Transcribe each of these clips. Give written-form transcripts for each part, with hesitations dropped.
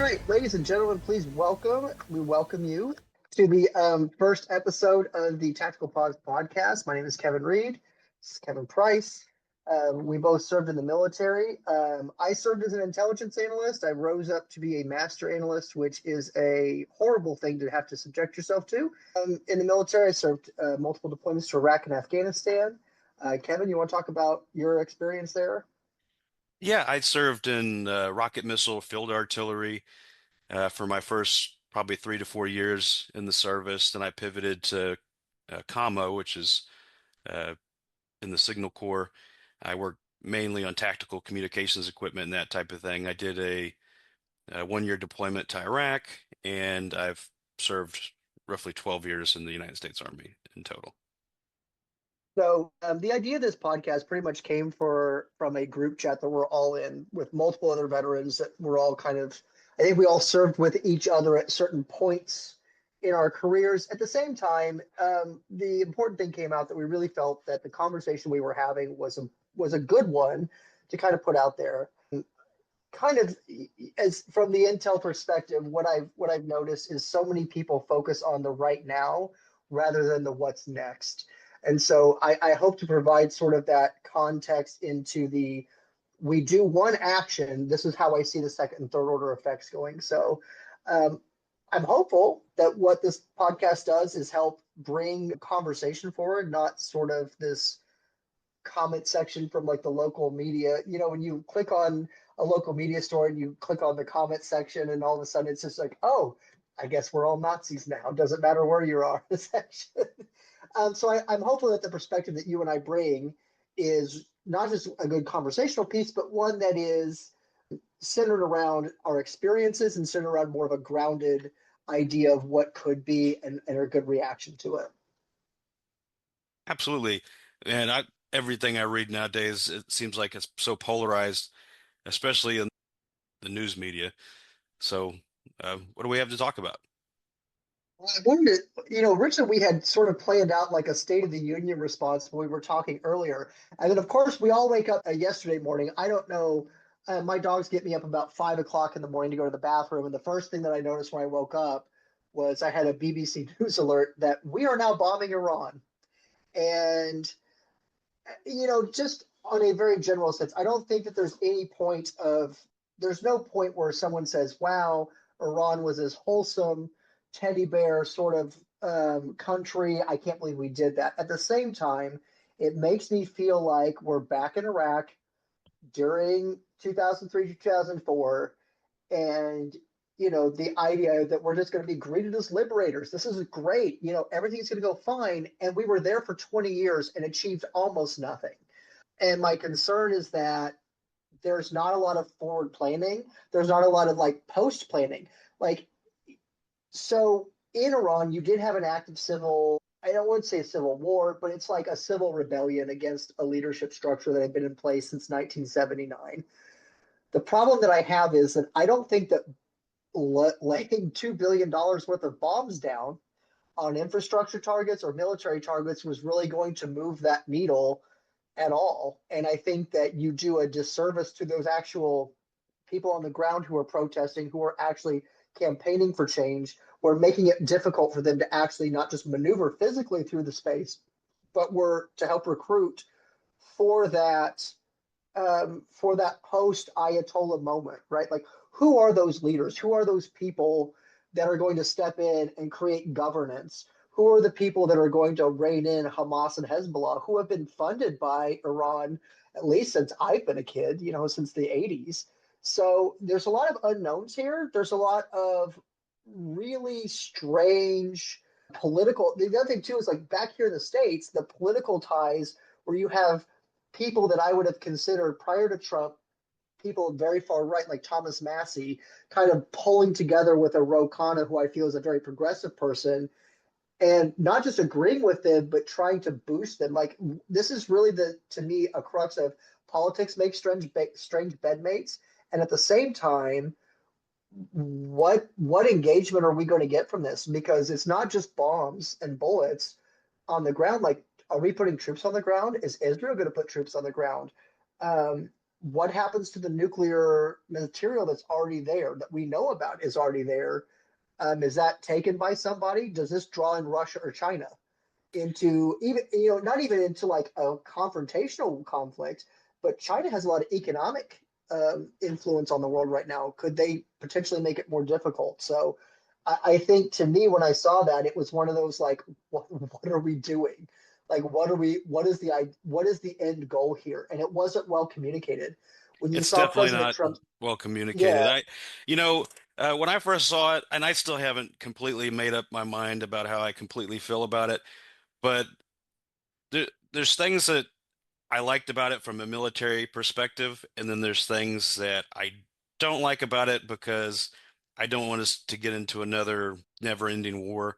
right, ladies and gentlemen, please we welcome you to the first episode of the Tactical Pause podcast. My name is Kevin Reed. This is Kevin Price. We both served in the military. I served as an intelligence analyst. I rose up to be a master analyst, which is a horrible thing to have to subject yourself to. In the military, I served multiple deployments to Iraq and Afghanistan. Kevin, you want to talk about your experience there? Yeah, I served in rocket missile field artillery for my first probably 3 to 4 years in the service. Then I pivoted to commo, which is uh, in the Signal Corps. I worked mainly on tactical communications equipment and that type of thing. I did a 1 year deployment to Iraq, and I've served roughly 12 years in the United States Army in total. So the idea of this podcast pretty much came from a group chat that we're all in with multiple other veterans that we're all I think we all served with each other at certain points in our careers. At the same time, the important thing came out that we really felt that the conversation we were having was a good one to kind of put out there. Kind of as from the intel perspective, what I've noticed is so many people focus on the right now rather than the what's next. And so I hope to provide sort of that context into we do one action. This is how I see the second and third order effects going. So um, I'm hopeful that what this podcast does is help bring conversation forward, not sort of this comment section from like the local media. You know, when you click on a local media story and you click on the comment section, and all of a sudden it's just like, oh, I guess we're all Nazis now. Doesn't matter where you are in the section. I'm hopeful that the perspective that you and I bring is not just a good conversational piece, but one that is centered around our experiences and centered around more of a grounded idea of what could be and a good reaction to it. Absolutely. And everything I read nowadays, it seems like it's so polarized, especially in the news media. So, what do we have to talk about? Well, I wondered, originally we had sort of planned out like a State of the Union response when we were talking earlier. And then, of course, we all wake up yesterday morning. I don't know. My dogs get me up about 5 o'clock in the morning to go to the bathroom. And the first thing that I noticed when I woke up was I had a BBC News alert that we are now bombing Iran. And, just on a very general sense, I don't think that there's no point where someone says, wow, Iran was this wholesome teddy bear sort of country. I can't believe we did that. At the same time, it makes me feel like we're back in Iraq during 2003 to 2004. And, the idea that we're just going to be greeted as liberators. This is great. Everything's going to go fine. And we were there for 20 years and achieved almost nothing. And my concern is that there's not a lot of forward planning. There's not a lot of like post planning. Like, so in Iran, you did have an active I don't want to say civil war, but it's like a civil rebellion against a leadership structure that had been in place since 1979. The problem that I have is that I don't think that laying $2 billion worth of bombs down on infrastructure targets or military targets was really going to move that needle at all. And I think that you do a disservice to those actual people on the ground who are protesting, who are actually campaigning for change. We're making it difficult for them to actually not just maneuver physically through the space, but we're to help recruit for that post Ayatollah moment, right? Like, who are those leaders? Who are those people that are going to step in and create governance? Who are the people that are going to rein in Hamas and Hezbollah, who have been funded by Iran at least since I've been a kid, since the 80s? So there's a lot of unknowns here. There's a lot of really strange political. The other thing, too, is like back here in the States, the political ties where you have people that I would have considered prior to Trump, people very far right, like Thomas Massey, kind of pulling together with a Ro Khanna, who I feel is a very progressive person, and not just agreeing with them, but trying to boost them. Like, this is really to me, a crux of politics make strange bedmates. And at the same time, what engagement are we going to get from this? Because it's not just bombs and bullets on the ground. Like, are we putting troops on the ground? Is Israel going to put troops on the ground? what happens to the nuclear material that's already there that we know about is already there? Is that taken by somebody? Does this draw in Russia or China into even, not even into like a confrontational conflict, but China has a lot of economic influence on the world right now. Could they potentially make it more difficult? So I think to me, when I saw that, it was one of those like, what are we doing? Like, what is the end goal here? And it wasn't well communicated. When you It's saw definitely President not Trump, well communicated. yeah, You know, when I first saw it, and I still haven't completely made up my mind about how I completely feel about it, but there's things that I liked about it from a military perspective, and then there's things that I don't like about it because I don't want us to get into another never-ending war.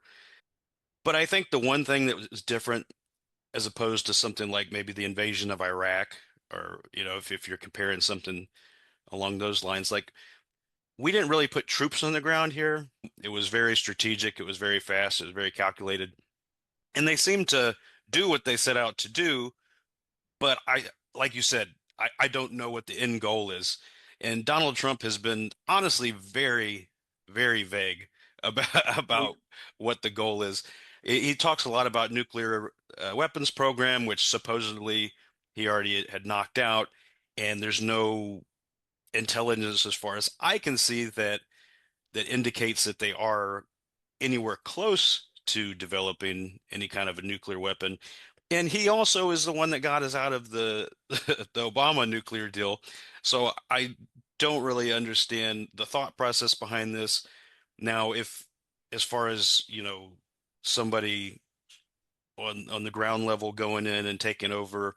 But I think the one thing that was different as opposed to something like maybe the invasion of Iraq, or if you're comparing something along those lines, like we didn't really put troops on the ground here. It was very strategic, it was very fast, it was very calculated, and they seemed to do what they set out to do. But like you said, I don't know what the end goal is. And Donald Trump has been honestly very, very vague about about what the goal is. He talks a lot about nuclear weapons program, which supposedly he already had knocked out, and there's no intelligence as far as I can see that indicates that they are anywhere close to developing any kind of a nuclear weapon. And he also is the one that got us out of the the Obama nuclear deal. So I don't really understand the thought process behind this. Now, if as far as, somebody on the ground level going in and taking over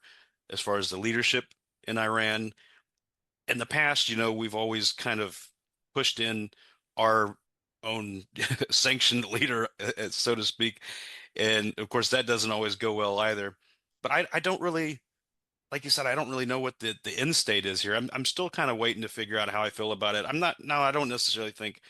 as far as the leadership in Iran, in the past, we've always kind of pushed in our own sanctioned leader, so to speak. And of course, that doesn't always go well either. But I don't really, like you said, I don't really know what the end state is here. I'm still kind of waiting to figure out how I feel about it. I'm not, no, I don't necessarily think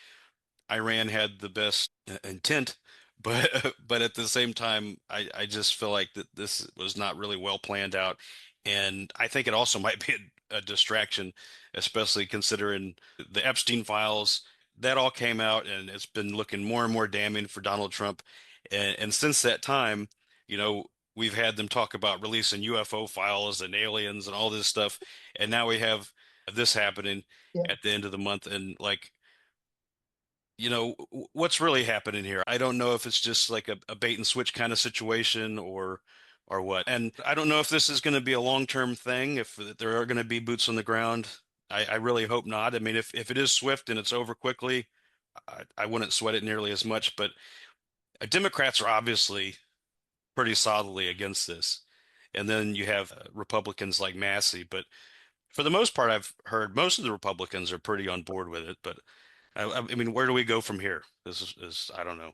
Iran had the best intent, but but at the same time, I just feel like that this was not really well planned out, and I think it also might be a distraction, especially considering the Epstein files that all came out, and it's been looking more and more damning for Donald Trump, and since that time, we've had them talk about releasing UFO files and aliens and all this stuff, and now we have this happening yeah. at the end of the month, and like what's really happening here. I don't know if it's just like a bait and switch kind of situation or what. And I don't know if this is going to be a long-term thing, if there are going to be boots on the ground. I really hope not. I mean, if it is swift and it's over quickly, I wouldn't sweat it nearly as much. But Democrats are obviously pretty solidly against this. And then you have Republicans like Massey. But for the most part, I've heard most of the Republicans are pretty on board with it. But I mean, where do we go from here? This is I don't know.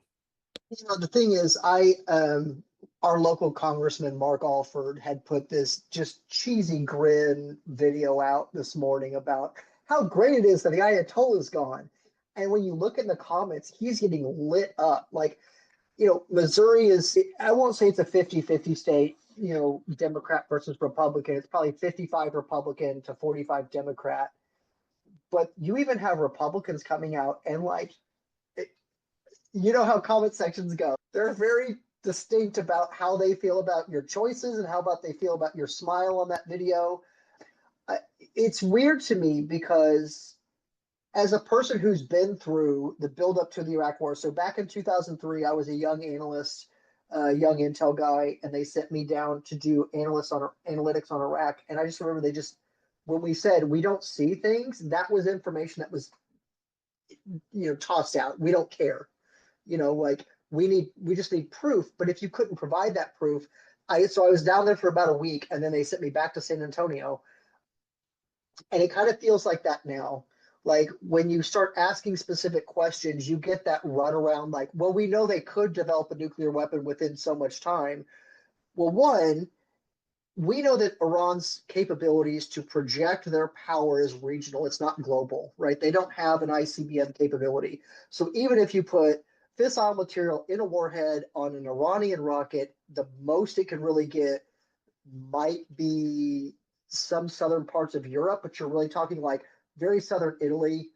The thing is, our local congressman Mark Alford had put this just cheesy grin video out this morning about how great it is that the Ayatollah's gone. And when you look in the comments, he's getting lit up. Like, Missouri is, I won't say it's a 50-50 state, Democrat versus Republican. It's probably 55 Republican to 45 Democrat. But you even have Republicans coming out and like, how comment sections go. They're very distinct about how they feel about your choices and how about they feel about your smile on that video. It's weird to me because as a person who's been through the build up to the Iraq War, so back in 2003, I was a young analyst, young intel guy, and they sent me down to do analytics on Iraq. And I just remember when we said we don't see things, that was information that was, tossed out. We don't care. Like we just need proof. But if you couldn't provide that proof, so I was down there for about a week, and then they sent me back to San Antonio, and it kind of feels like that now. Like when you start asking specific questions, you get that runaround. Like, well, we know they could develop a nuclear weapon within so much time. Well, one, we know that Iran's capabilities to project their power is regional. It's not global, right? They don't have an ICBM capability. So even if you put fissile material in a warhead on an Iranian rocket, the most it can really get might be some southern parts of Europe, but you're really talking like very southern Italy,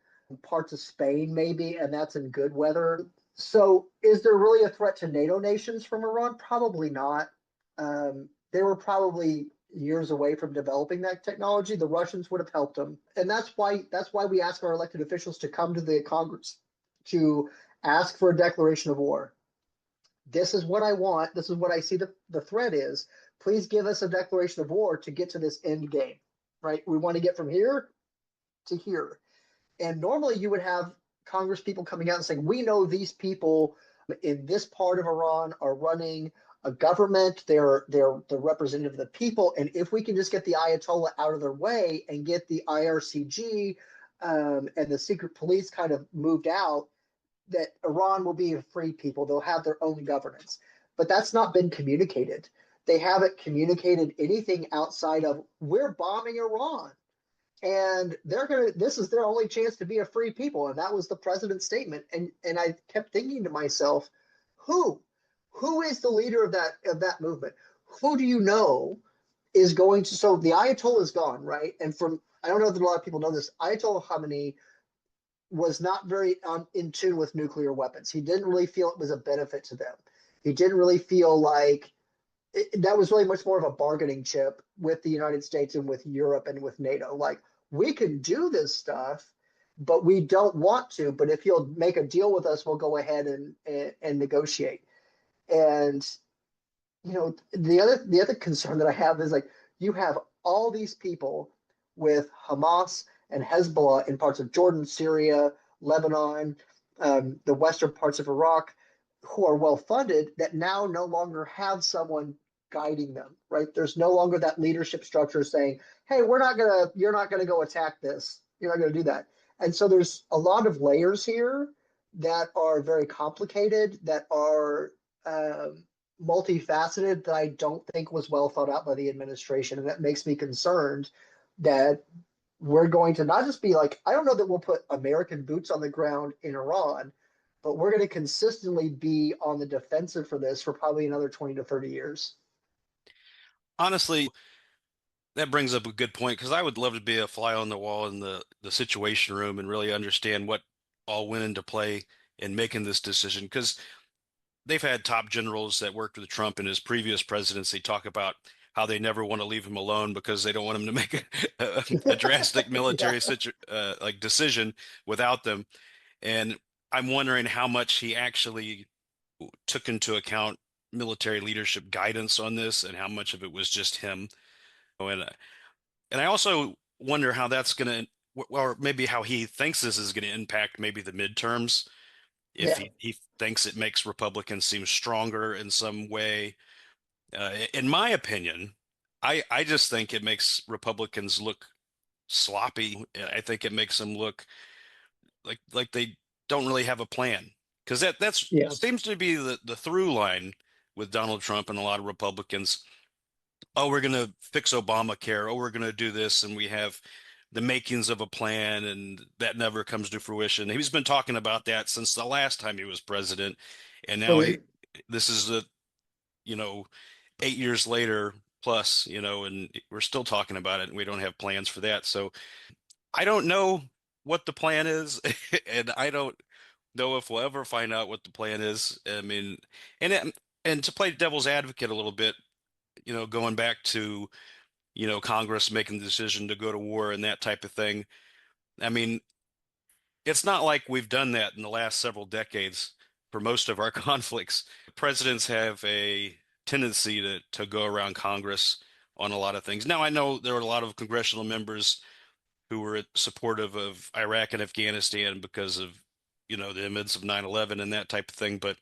parts of Spain, maybe, and that's in good weather. So, is there really a threat to NATO nations from Iran? Probably not. They were probably years away from developing that technology. The Russians would have helped them, and that's why we ask our elected officials to come to the Congress to ask for a declaration of war. This is what I want. This is what I see the threat is. Please give us a declaration of war to get to this end game, right? We want to get from here to here. And normally you would have Congress people coming out and saying, we know these people in this part of Iran are running a government. They're the representative of the people. And if we can just get the Ayatollah out of their way and get the IRCG and the secret police kind of moved out, that Iran will be a free people. They'll have their own governance. But that's not been communicated. They haven't communicated anything outside of we're bombing Iran. And this is their only chance to be a free people. And that was the president's statement. And I kept thinking to myself, who? Who is the leader of that movement? Who do you know is going to so the Ayatollah is gone, right? And from I don't know if a lot of people know this, Ayatollah Khamenei was not very in tune with nuclear weapons. He didn't really feel it was a benefit to them. He didn't really feel like that was really much more of a bargaining chip with the United States and with Europe and with NATO. Like, we can do this stuff, but we don't want to. But if you'll make a deal with us, we'll go ahead and negotiate. And the other concern that I have is like you have all these people with Hamas and Hezbollah in parts of Jordan, Syria, Lebanon, the western parts of Iraq, who are well funded that now no longer have someone guiding them, right? There's no longer that leadership structure saying, hey, you're not gonna go attack this. You're not gonna do that. And so there's a lot of layers here that are very complicated, that are multifaceted, that I don't think was well thought out by the administration. And that makes me concerned that we're going to not just be like, I don't know that we'll put American boots on the ground in Iran, but we're going to consistently be on the defensive for this for probably another 20 to 30 years. Honestly, that brings up a good point because I would love to be a fly on the wall in the situation room and really understand what all went into play in making this decision. Because they've had top generals that worked with Trump in his previous presidency talk about how they never want to leave him alone because they don't want him to make a drastic Yeah. military like decision without them. And I'm wondering how much he actually took into account military leadership guidance on this and how much of it was just him. And and I also wonder how that's going to, or maybe how he thinks this is going to impact maybe the midterms. If Yeah. he thinks it makes Republicans seem stronger in some way. In my opinion, I just think it makes Republicans look sloppy. I think it makes them look like they don't really have a plan because that's Yeah. seems to be the through line with Donald Trump and a lot of Republicans. Oh, we're going to fix Obamacare. Oh, we're going to do this, and we have the makings of a plan, and that never comes to fruition. He's been talking about that since the last time he was president, and now Right. this is the 8 years later plus, and we're still talking about it, and we don't have plans for that. So I don't know what the plan is, and I don't know if we'll ever find out what the plan is. I mean, and to play devil's advocate a little bit, going back to Congress making the decision to go to war and that type of thing. I mean, it's not like we've done that in the last several decades for most of our conflicts. Presidents have a tendency to go around Congress on a lot of things. Now, I know there are a lot of congressional members who were supportive of Iraq and Afghanistan because of, the events of 9/11 and that type of thing. But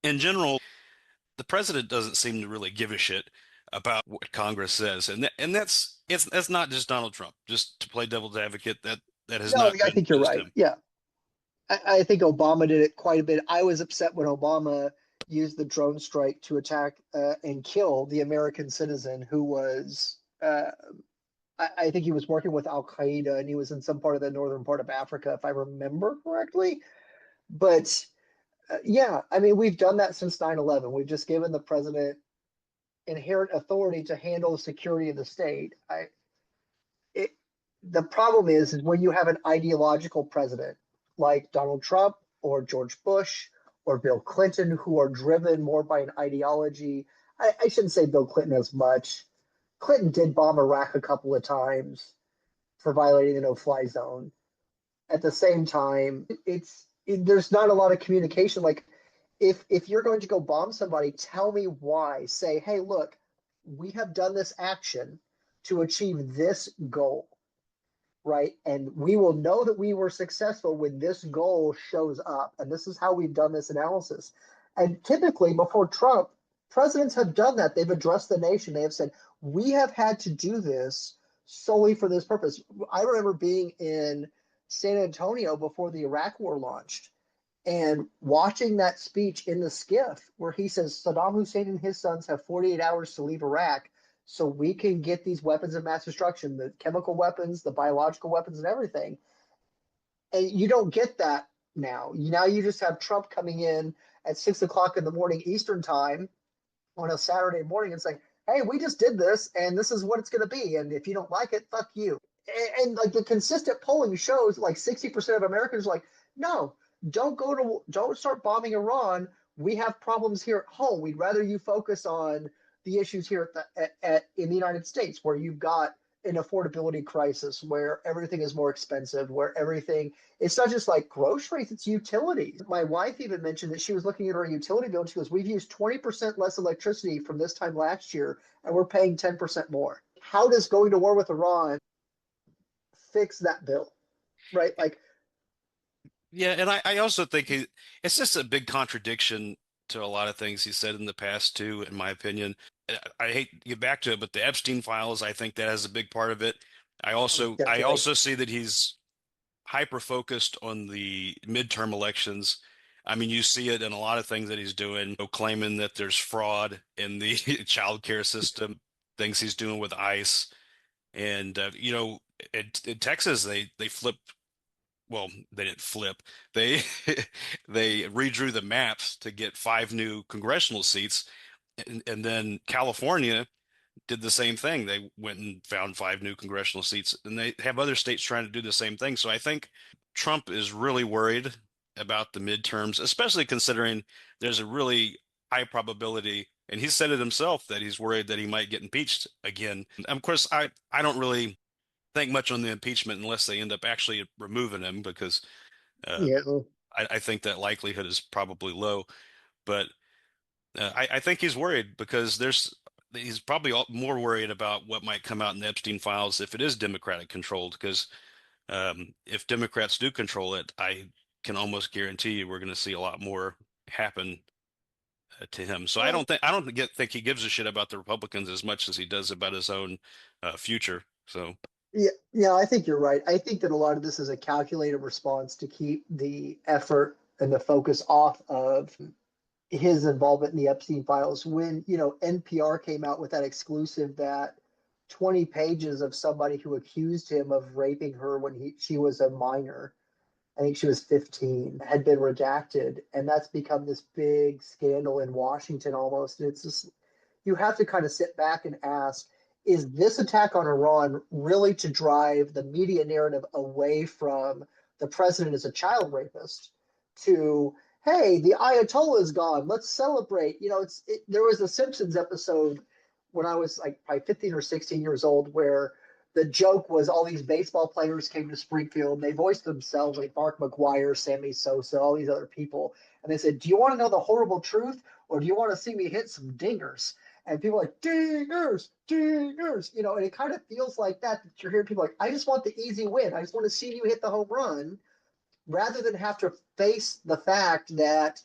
in general, the president doesn't seem to really give a shit about what Congress says, and that's not just Donald Trump. Just to play devil's advocate, that has No, not I been think you're just right. him. Yeah. I think Obama did it quite a bit. I was upset when Obama used the drone strike to attack and kill the American citizen who was, I think he was working with Al Qaeda and he was in some part of the northern part of Africa, if I remember correctly. But yeah, I mean, we've done that since 9/11. We've just given the president inherent authority to handle the security of the state. It, the problem is when you have an ideological president like Donald Trump or George Bush or Bill Clinton, who are driven more by an ideology. I shouldn't say Bill Clinton as much. Clinton did bomb Iraq a couple of times for violating the no-fly zone. At the same time, there's not a lot of communication. Like, if you're going to go bomb somebody, tell me why. Say, hey, look, we have done this action to achieve this goal, right? And we will know that we were successful when this goal shows up. And this is how we've done this analysis. And typically, before Trump, presidents have done that. They've addressed the nation. They have said, we have had to do this solely for this purpose. I remember being in San Antonio before the Iraq war launched and watching that speech in the skiff where he says Saddam Hussein and his sons have 48 hours to leave Iraq so we can get these weapons of mass destruction, the chemical weapons, the biological weapons, and everything. And you don't get that now. Now you just have Trump coming in at 6 o'clock in the morning Eastern time on a Saturday morning and saying, hey, we just did this and this is what it's going to be. And if you don't like it, fuck you. And like the consistent polling shows like 60% of Americans are like, no, don't start bombing Iran. We have problems here at home. We'd rather you focus on the issues here in the United States, where you've got an affordability crisis, where everything is more expensive, where everything it's not just like groceries, it's utilities. My wife even mentioned that she was looking at her utility bill and she goes, we've used 20% less electricity from this time last year and we're paying 10% more. How does going to war with Iran fix that bill? Right? Like, Yeah, and I also think it's just a big contradiction to a lot of things he said in the past too, in my opinion. I hate to get back to it, but the Epstein files, I think that has a big part of it. I definitely. also see that he's hyper focused on the midterm elections. I mean, you see it in a lot of things that he's doing, claiming that there's fraud in the child care system, things he's doing with ICE. And in Texas, they flipped. Well, they didn't flip. They they redrew the maps to get five new congressional seats, and then California did the same thing. They went and found five new congressional seats, and they have other states trying to do the same thing. So I think Trump is really worried about the midterms, especially considering there's a really high probability, and he said it himself, that he's worried that he might get impeached again. And of course, I don't really think much on the impeachment unless they end up actually removing him, because uh, Yeah. I think that likelihood is probably low. But I think he's worried because he's probably more worried about what might come out in the Epstein files if it is Democratic controlled. Because if Democrats do control it, I can almost guarantee you we're going to see a lot more happen to him. So Well, I don't think he gives a shit about the Republicans as much as he does about his own future. So yeah, I think you're right. I think that a lot of this is a calculated response to keep the effort and the focus off of his involvement in the Epstein files. When, NPR came out with that exclusive, that 20 pages of somebody who accused him of raping her when she was a minor. I think she was 15, had been redacted. And that's become this big scandal in Washington almost. And it's just, you have to kind of sit back and ask, is this attack on Iran really to drive the media narrative away from the president as a child rapist to, hey, the Ayatollah is gone, let's celebrate? There was a Simpsons episode when I was like probably 15 or 16 years old where the joke was all these baseball players came to Springfield and they voiced themselves like Mark McGuire, Sammy Sosa, all these other people. And they said, do you want to know the horrible truth or do you want to see me hit some dingers? And people are like, dingers, dingers, and it kind of feels like that you're hearing people like, I just want the easy win. I just want to see you hit the home run rather than have to face the fact that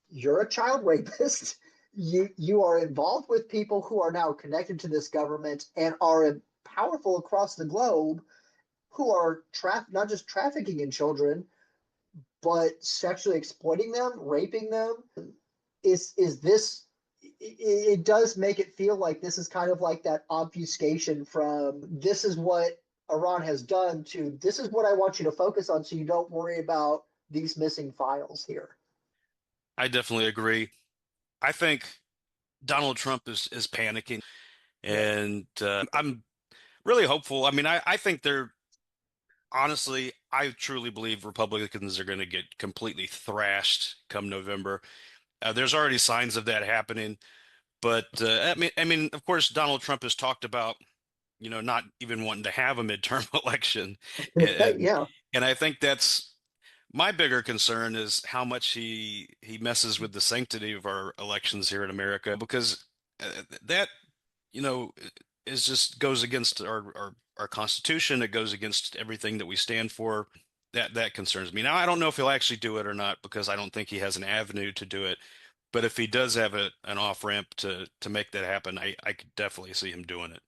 you're a child rapist. You are involved with people who are now connected to this government and are powerful across the globe who are not just trafficking in children, but sexually exploiting them, raping them. Is this? It does make it feel like this is kind of like that obfuscation from this is what Iran has done to this is what I want you to focus on, so you don't worry about these missing files here. I definitely agree. I think Donald Trump is panicking, Yeah. and I'm really hopeful. I mean, I think they're honestly, I truly believe Republicans are going to get completely thrashed come November. There's already signs of that happening, but I mean, of course, Donald Trump has talked about, not even wanting to have a midterm election, and Yeah. and I think that's my bigger concern is how much he messes with the sanctity of our elections here in America, because that you know, is just goes against our Constitution. It goes against everything that we stand for. That concerns me. Now, I don't know if he'll actually do it or not because I don't think he has an avenue to do it. But if he does have an off ramp to make that happen, I could definitely see him doing it.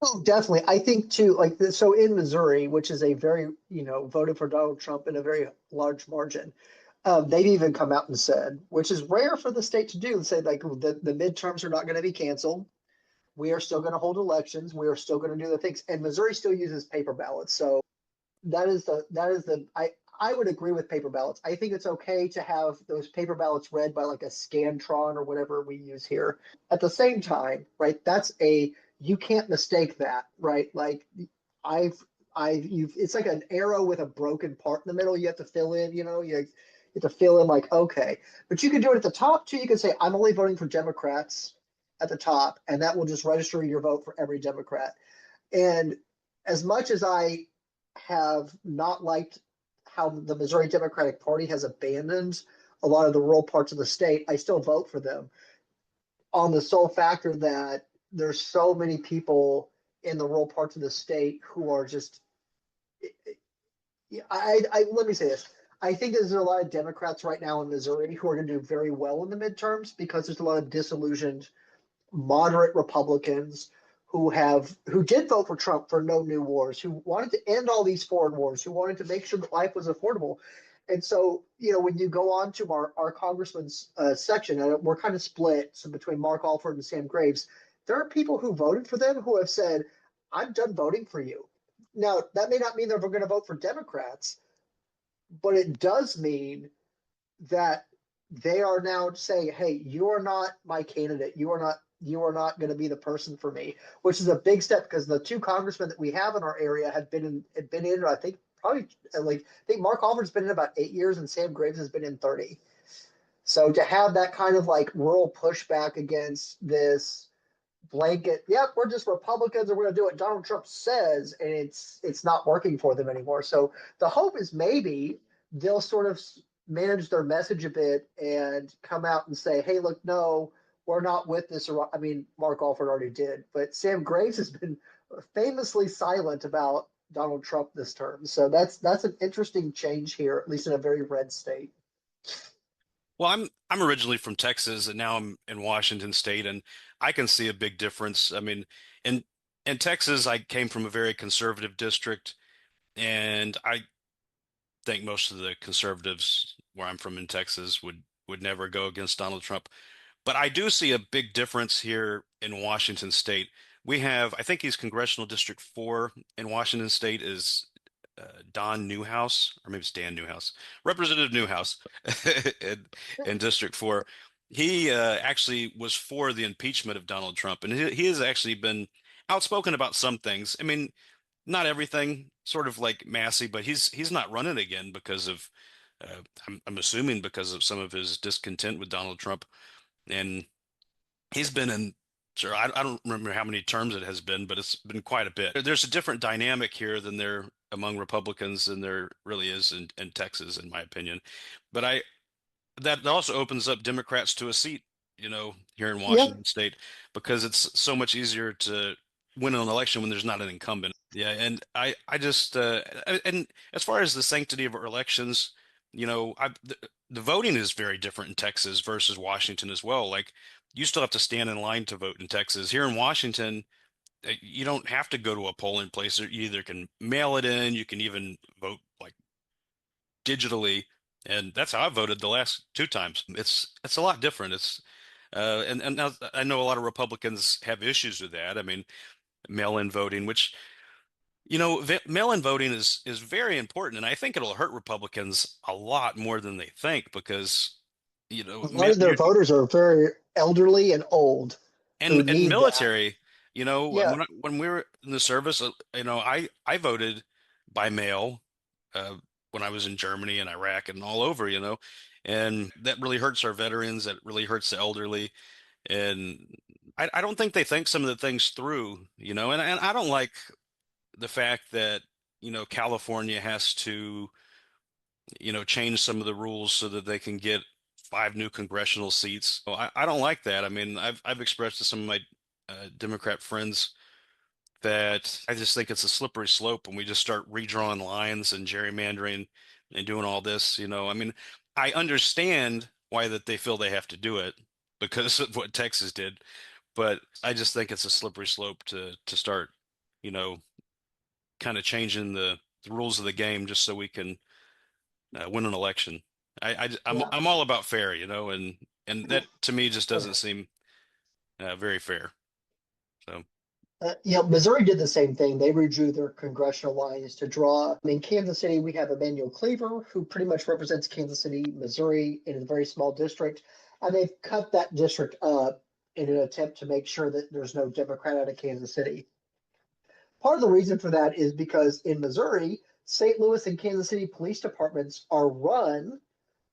Oh, definitely. I think too, like so in Missouri, which is a very, voted for Donald Trump in a very large margin. They've even come out and said, which is rare for the state to do, say like the midterms are not going to be canceled. We are still going to hold elections. We are still going to do the things. And Missouri still uses paper ballots. So I would agree with paper ballots. I think it's okay to have those paper ballots read by like a Scantron or whatever we use here. At the same time, right? You can't mistake that, right? Like you've it's like an arrow with a broken part in the middle. You have to fill in, you have to fill in like okay, but you can do it at the top too. You can say I'm only voting for Democrats at the top, and that will just register your vote for every Democrat. And as much as I have not liked how the Missouri Democratic Party has abandoned a lot of the rural parts of the state, I still vote for them on the sole factor that there's so many people in the rural parts of the state who are just. I let me say this. I think there's a lot of Democrats right now in Missouri who are going to do very well in the midterms because there's a lot of disillusioned moderate Republicans who did vote for Trump for no new wars, who wanted to end all these foreign wars, who wanted to make sure that life was affordable. And so, when you go on to our congressman's section, and we're kind of split so between Mark Alford and Sam Graves. There are people who voted for them who have said, "I'm done voting for you." Now, that may not mean they're going to vote for Democrats, but it does mean that they are now saying, "Hey, you are not my candidate. You are not going to be the person for me," which is a big step because the two congressmen that we have in our area had been in I think probably like I think Mark Alford's been in about 8 years and Sam Graves has been in 30. So to have that kind of like rural pushback against this blanket, yep, we're just Republicans and we're going to do what Donald Trump says, and it's not working for them anymore. So the hope is maybe they'll sort of manage their message a bit and come out and say, hey, look, no, we're not with this. Or I mean, Mark Alford already did, but Sam Graves has been famously silent about Donald Trump this term. So that's an interesting change here, at least in a very red state. Well, I'm originally from Texas, and now I'm in Washington State, and I can see a big difference. I mean, in in Texas, I came from a very conservative district, and I think most of the conservatives where I'm from in Texas would never go against Donald Trump. But I do see a big difference here in Washington State. We have, I think he's Congressional District 4 in Washington State is Don Newhouse, or maybe it's Dan Newhouse, Representative Newhouse in, in District 4. He actually was for the impeachment of Donald Trump, and he has actually been outspoken about some things. I mean, not everything, sort of like Massey, but he's not running again because of, I'm assuming because of some of his discontent with Donald Trump. And he's been in, sure, I don't remember how many terms it has been, but it's been quite a bit. There's a different dynamic here than there among Republicans than there really is in Texas, in my opinion. But that also opens up Democrats to a seat, here in Yeah, Washington State, because it's so much easier to win an election when there's not an incumbent. Yeah, and I just and as far as the sanctity of our elections, the voting is very different in Texas versus Washington as well. Like you still have to stand in line to vote in Texas. Here in Washington, you don't have to go to a polling place. You either can mail it in, you can even vote like digitally, and that's how I voted the last two times. It's a lot different. And now I know a lot of Republicans have issues with that. I mean, mail-in voting, which mail-in voting is very important, and I think it'll hurt Republicans a lot more than they think because A lot of their voters are very elderly and old who and need that. military, Yeah. when we were in the service, I voted by mail uh, when I was in Germany and Iraq and all over, and that really hurts our veterans. That really hurts the elderly, and I don't think they think some of the things through, and I don't like the fact that California has to change some of the rules so that they can get 5 new congressional seats. So I don't like that. I mean, I've expressed to some of my Democrat friends that I just think it's a slippery slope when we just start redrawing lines and gerrymandering and doing all this. I mean, I understand why that they feel they have to do it because of what Texas did, but I just think it's a slippery slope to start, you know, kind of changing the rules of the game just so we can win an election. Yeah. I'm all about fair, and that to me just doesn't seem very fair. So Missouri did the same thing. They redrew their congressional lines to draw. In Kansas City, we have Emmanuel Cleaver, who pretty much represents Kansas City, Missouri, in a very small district. And they've cut that district up in an attempt to make sure that there's no Democrat out of Kansas City. Part of the reason for that is because in Missouri, St. Louis and Kansas City police departments are run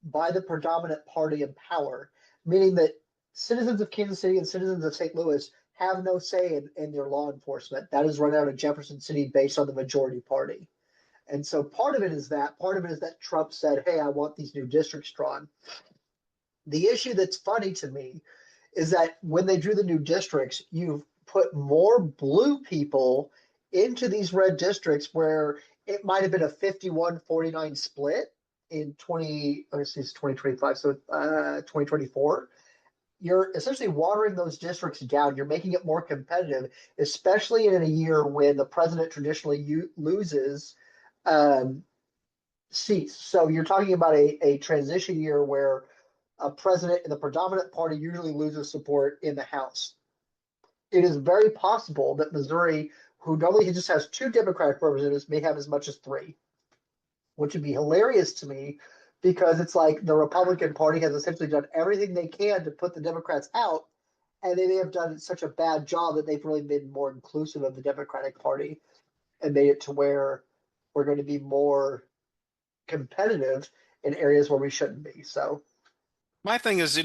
by the predominant party in power, meaning that citizens of Kansas City and citizens of St. Louis have no say in their law enforcement. That is run out of Jefferson City based on the majority party. And so part of it is that. Part of it is that Trump said, hey, I want these new districts drawn. The issue that's funny to me is that when they drew the new districts, you've put more blue people into these red districts where it might have been a 51-49 split in 2025, so 2024. You're essentially watering those districts down. You're making it more competitive, especially in a year when the president traditionally loses um, seats. So you're talking about a transition year where a president in the predominant party usually loses support in the House. It is very possible that Missouri, who normally just has two Democratic representatives, may have as much as three, which would be hilarious to me because it's like the Republican Party has essentially done everything they can to put the Democrats out, and they may have done such a bad job that they've really been more inclusive of the Democratic Party and made it to where we're going to be more competitive in areas where we shouldn't be. So, my thing is,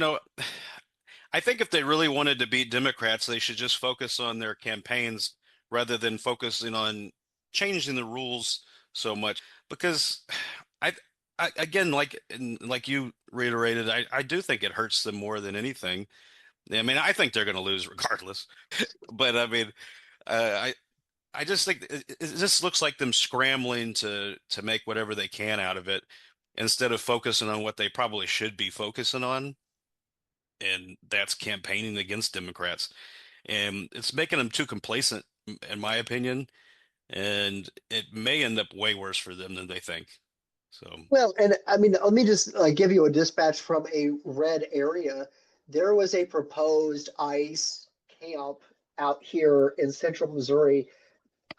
I think if they really wanted to beat Democrats, they should just focus on their campaigns rather than focusing on changing the rules so much. Because I, again, like you reiterated, I do think it hurts them more than anything. I mean, I think they're going to lose regardless. But I mean, I just think it just looks like them scrambling to make whatever they can out of it instead of focusing on what they probably should be focusing on, and that's campaigning against Democrats. And it's making them too complacent, in my opinion, and it may end up way worse for them than they think. So, well, and I mean, let me just give you a dispatch from a red area. There was a proposed ICE camp out here in central Missouri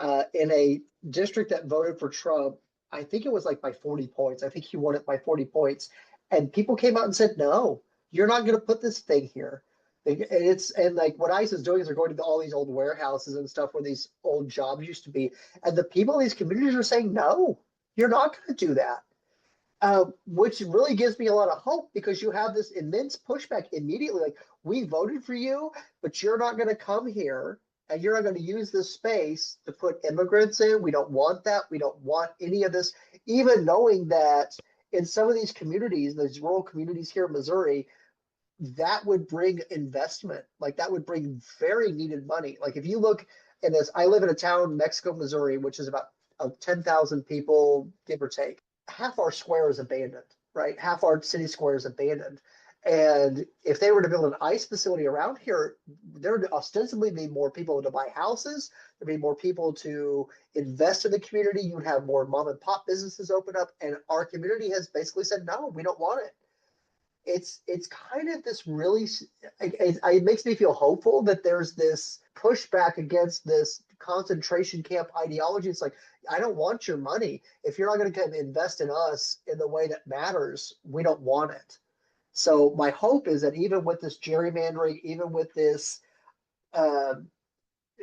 in a district that voted for Trump. I think it was like by 40 points. I think he won it by 40 points. And people came out and said, no, you're not going to put this thing here. And like what ICE is doing is they're going to all these old warehouses and stuff where these old jobs used to be. And the people in these communities are saying, no, you're not going to do that. Which really gives me a lot of hope because you have this immense pushback immediately. Like, we voted for you, but you're not going to come here and you're not going to use this space to put immigrants in. We don't want that. We don't want any of this, even knowing that in some of these communities, these rural communities here in Missouri, that would bring investment. Like, that would bring very needed money. Like, if you look in this, I live in a town, Mexico, Missouri, which is about 10,000 people, give or take. Half our square is abandoned, right? Half our city square is abandoned. And if they were to build an ICE facility around here, there would ostensibly be more people to buy houses. There'd be more people to invest in the community. You would have more mom and pop businesses open up. And our community has basically said, no, we don't want it. It's kind of this really, it makes me feel hopeful that there's this pushback against this concentration camp ideology. It's like, I don't want your money. If you're not going to invest in us in the way that matters, we don't want it. So my hope is that even with this gerrymandering, even with this uh,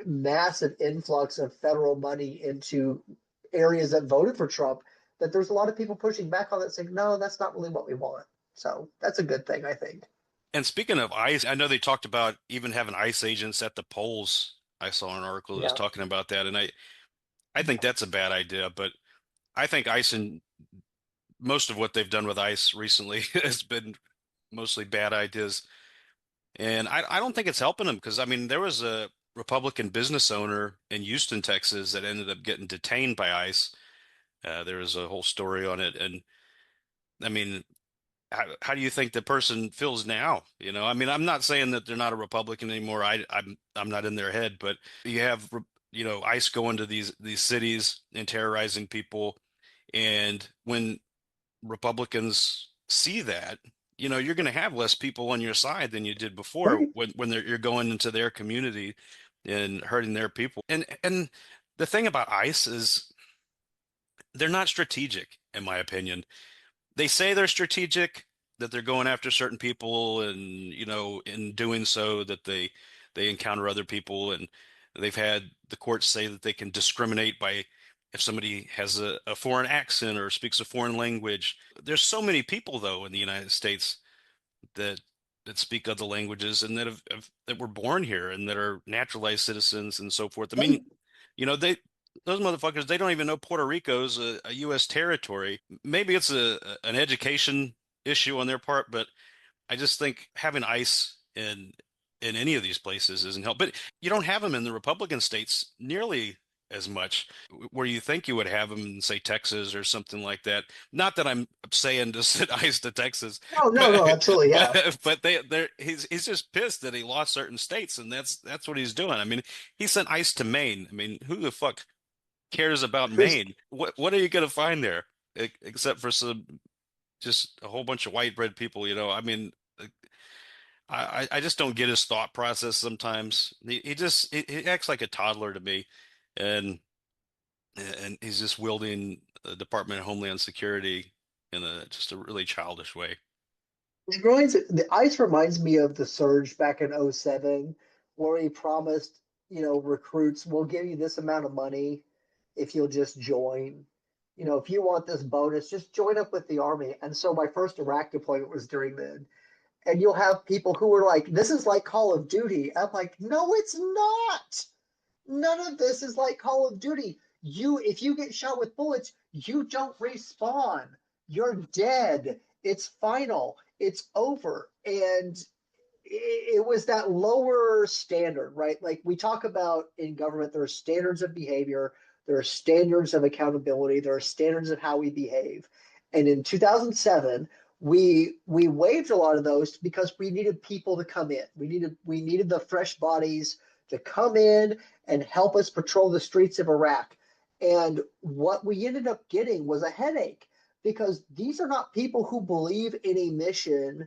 massive influx of federal money into areas that voted for Trump, that there's a lot of people pushing back on that, saying, no, that's not really what we want. So that's a good thing, I think. And speaking of ICE, I know they talked about even having ICE agents at the polls. I saw an article that was Yeah. talking about that, and I think that's a bad idea. But I think ICE and most of what they've done with ICE recently has been mostly bad ideas. And I don't think it's helping them because, I mean, there was a Republican business owner in Houston, Texas that ended up getting detained by ICE. There was a whole story on it. And I mean, how do you think the person feels now? You know, I mean, I'm not saying that they're not a Republican anymore. I'm not in their head, but you have, ICE going to these cities and terrorizing people. And when Republicans see that, you're going to have less people on your side than you did before Right. when you're going into their community and hurting their people. And the thing about ICE is they're not strategic, in my opinion. They say they're strategic, that they're going after certain people, and in doing so that they encounter other people, and they've had the courts say that they can discriminate by if somebody has a foreign accent or speaks a foreign language. There's so many people though in the United States that speak other languages and that were born here and that are naturalized citizens and so forth. I mean, Right. they those motherfuckers, they don't even know Puerto Rico's a U.S. territory. Maybe it's an education issue on their part, but I just think having ICE in any of these places isn't help. But you don't have them in the Republican states nearly as much, where you think you would have them in, say, Texas or something like that. Not that I'm saying to send ICE to Texas, No, no, but no, absolutely. Yeah. he's just pissed that he lost certain states, and that's what he's doing. I mean, he sent ICE to Maine. I mean, who the fuck cares about Who's Maine? What are you gonna find there, except for some just a whole bunch of white bread people? I mean, I just don't get his thought process sometimes. He acts like a toddler to me, and he's just wielding the Department of Homeland Security in a just a really childish way. the ICE reminds me of the surge back in '07, where he promised, recruits, we'll give you this amount of money if you'll just join. If you want this bonus, just join up with the army. And so my first Iraq deployment was during then. And you'll have people who are like, this is like Call of Duty. I'm like, no, it's not. None of this is like Call of Duty. If you get shot with bullets, you don't respawn. You're dead. It's final. It's over. And it was that lower standard, right? Like we talk about in government, there are standards of behavior, there are standards of accountability, there are standards of how we behave. And in 2007, we waived a lot of those because we needed people to come in. We needed the fresh bodies to come in and help us patrol the streets of Iraq. And what we ended up getting was a headache because these are not people who believe in a mission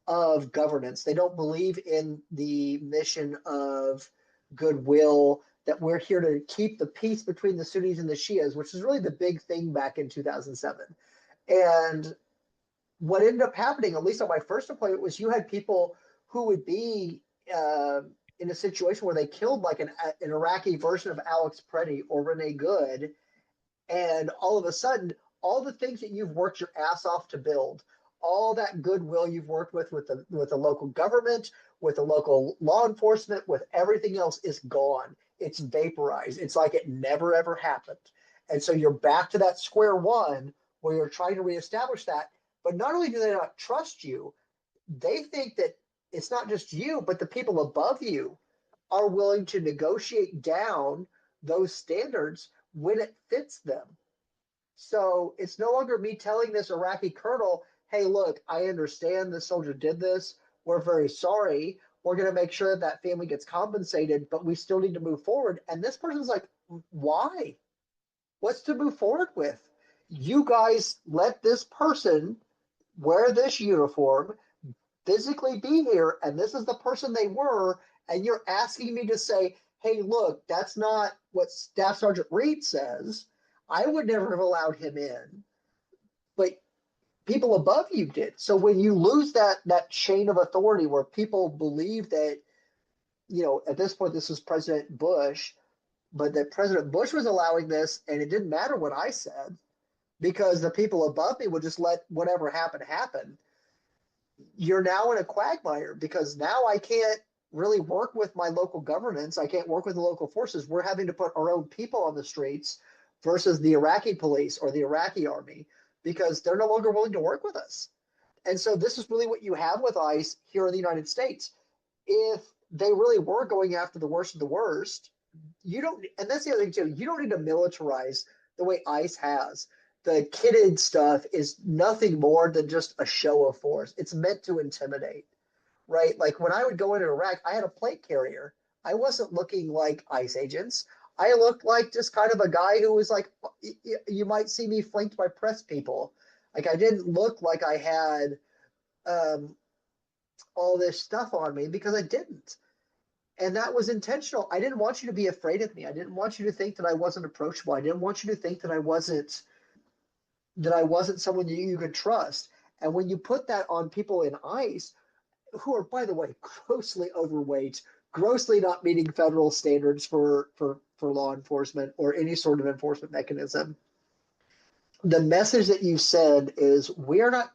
of governance. They don't believe in the mission of goodwill, that we're here to keep the peace between the Sunnis and the Shias, which is really the big thing back in 2007. And what ended up happening, at least on my first deployment, was you had people who would be in a situation where they killed like an Iraqi version of Alex Preddy or Renee Good, and all of a sudden, all the things that you've worked your ass off to build, all that goodwill you've worked with the local government, with the local law enforcement, with everything else is gone. It's vaporized. It's like it never ever happened. And so you're back to that square one where you're trying to reestablish that. But not only do they not trust you, they think that it's not just you, but the people above you are willing to negotiate down those standards when it fits them. So it's no longer me telling this Iraqi colonel, hey, look, I understand this soldier did this. We're very sorry. We're going to make sure that that family gets compensated, but we still need to move forward. And this person's like, why? What's to move forward with? You guys let this person wear this uniform, physically be here, and this is the person they were, and you're asking me to say, hey, look, that's not what Staff Sergeant Reed says. I would never have allowed him in. But people above you did. So when you lose that chain of authority where people believe that, at this point this was President Bush, but that President Bush was allowing this and it didn't matter what I said because the people above me would just let whatever happen happen. You're now in a quagmire because now I can't really work with my local governments. I can't work with the local forces. We're having to put our own people on the streets versus the Iraqi police or the Iraqi army because they're no longer willing to work with us. And so this is really what you have with ICE here in the United States. If they really were going after the worst of the worst, you don't, and that's the other thing too, you don't need to militarize the way ICE has. The kitted stuff is nothing more than just a show of force. It's meant to intimidate, right? Like when I would go into Iraq, I had a plate carrier. I wasn't looking like ICE agents. I looked like just kind of a guy who was like, you might see me flanked by press people. Like I didn't look like I had um, all this stuff on me because I didn't. And that was intentional. I didn't want you to be afraid of me. I didn't want you to think that I wasn't approachable. I didn't want you to think that I wasn't someone you could trust. And when you put that on people in ICE, who are, by the way, grossly overweight, grossly not meeting federal standards for law enforcement or any sort of enforcement mechanism, the message that you send is we're not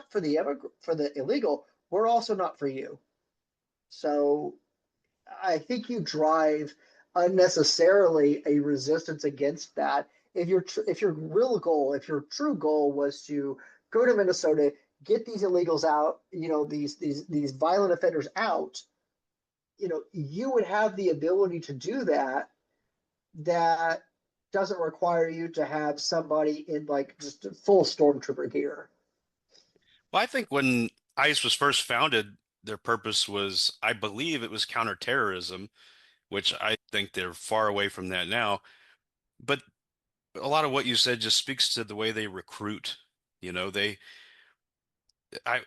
for the illegal. We're also not for you. So I think you drive unnecessarily a resistance against that. If your true goal was to go to Minnesota, get these illegals out, these violent offenders out, you would have the ability to do that. That doesn't require you to have somebody in like just full stormtrooper gear. Well, I think when ICE was first founded, their purpose was, I believe it was counterterrorism, which I think they're far away from that now. But a lot of what you said just speaks to the way they recruit. You know, they, I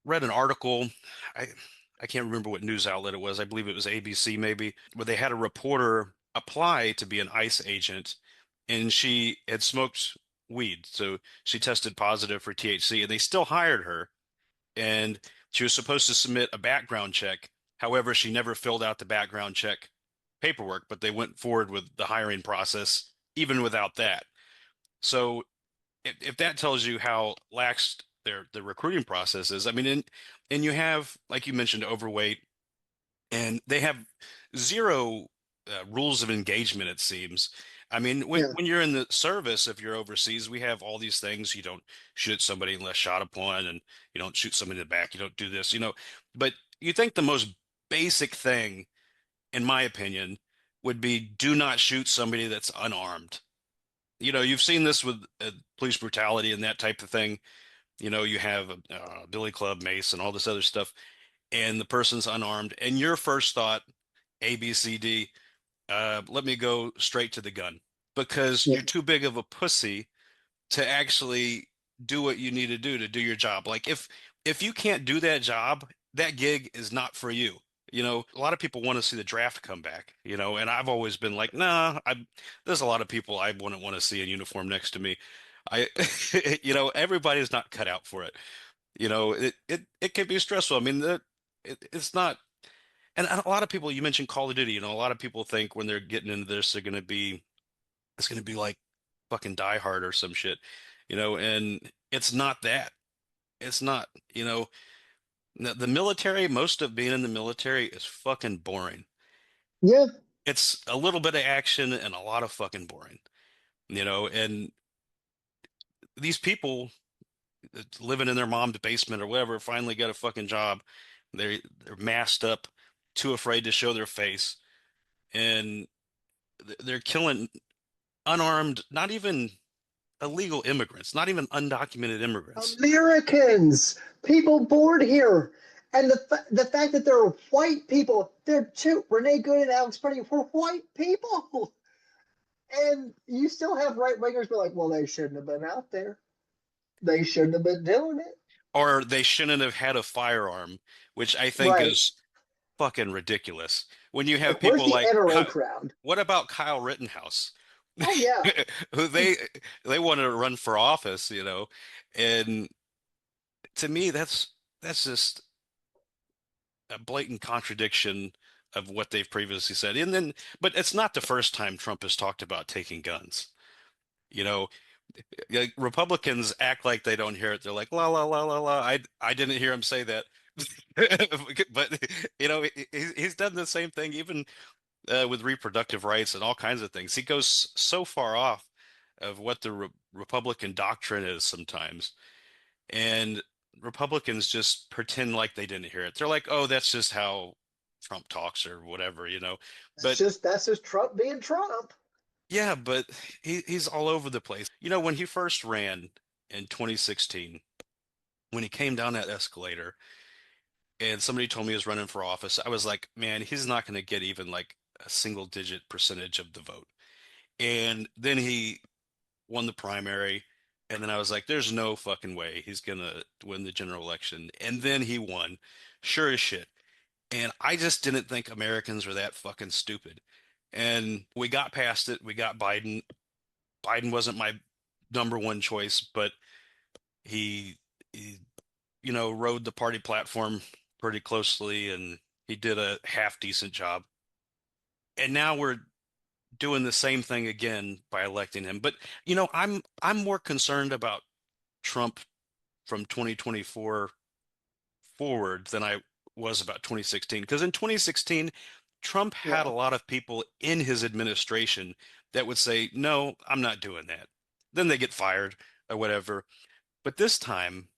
read an article, I, I can't remember what news outlet it was. I believe it was ABC maybe, where they had a reporter apply to be an ICE agent, and she had smoked weed, so she tested positive for THC, and they still hired her, and she was supposed to submit a background check. However, she never filled out the background check paperwork, but they went forward with the hiring process even without that. So if that tells you how lax the recruiting process is, I mean, and you have, like you mentioned, overweight, and they have zero rules of engagement, it seems. I mean, Yeah. when you're in the service, if you're overseas, we have all these things. You don't shoot somebody unless shot upon, and you don't shoot somebody in the back. You don't do this, But you think the most basic thing, in my opinion, would be do not shoot somebody that's unarmed. You've seen this with police brutality and that type of thing. You have a billy club, mace, and all this other stuff, and the person's unarmed, and your first thought, A, B, C, D, let me go straight to the gun because Yeah. you're too big of a pussy to actually do what you need to do your job. Like if you can't do that job, that gig is not for you. A lot of people want to see the draft come back, and I've always been like, nah, there's a lot of people I wouldn't want to see in uniform next to me. I, everybody's not cut out for it. It can be stressful. I mean, it's not, and a lot of people, you mentioned Call of Duty, a lot of people think when they're getting into this, it's going to be like fucking Die Hard or some shit, and it's not that. It's not, the military, most of being in the military is fucking boring. Yeah. It's a little bit of action and a lot of fucking boring, and these people living in their mom's basement or whatever finally got a fucking job. They're masked up, too afraid to show their face, and they're killing unarmed, not even illegal immigrants, not even undocumented immigrants. Americans, people born here. And the fact that there are white people, they're too, Renee Good and Alex Purdy were white people. And you still have right wingers be like, well, they shouldn't have been out there. They shouldn't have been doing it. Or they shouldn't have had a firearm, which I think Right. is fucking ridiculous. When you have Like, where's people the like, NRA crowd? what about Kyle Rittenhouse? Oh yeah. who they want to run for office, you know. And to me, that's just a blatant contradiction of what they've previously said. And then, but it's not the first time Trump has talked about taking guns. You know, like Republicans act like they don't hear it. They're like, la la la la la. I didn't hear him say that. But you know, he's done the same thing even with reproductive rights and all kinds of things. He goes so far off of what the Republican doctrine is sometimes, and Republicans just pretend like they didn't hear it. They're like, "Oh, that's just how Trump talks or whatever," you know. But That's just Trump being Trump. yeah, but he's all over the place. You know, when he first ran in 2016, when he came down that escalator and somebody told me he was running for office, I was like, man, he's not going to get even like a single digit percentage of the vote. And then he won the primary. And then I was like, there's no fucking way he's going to win the general election. And then he won, sure as shit. And I just didn't think Americans were that fucking stupid. And we got past it. We got Biden. Biden wasn't my number one choice, but he you know, rode the party platform pretty closely and he did a half decent job. And now we're doing the same thing again by electing him. But you know, I'm more concerned about Trump from 2024 forward than I was about 2016. Because in 2016, Trump had a Yeah. lot of people in his administration that would say, no, I'm not doing that. Then they get fired or whatever. But this time,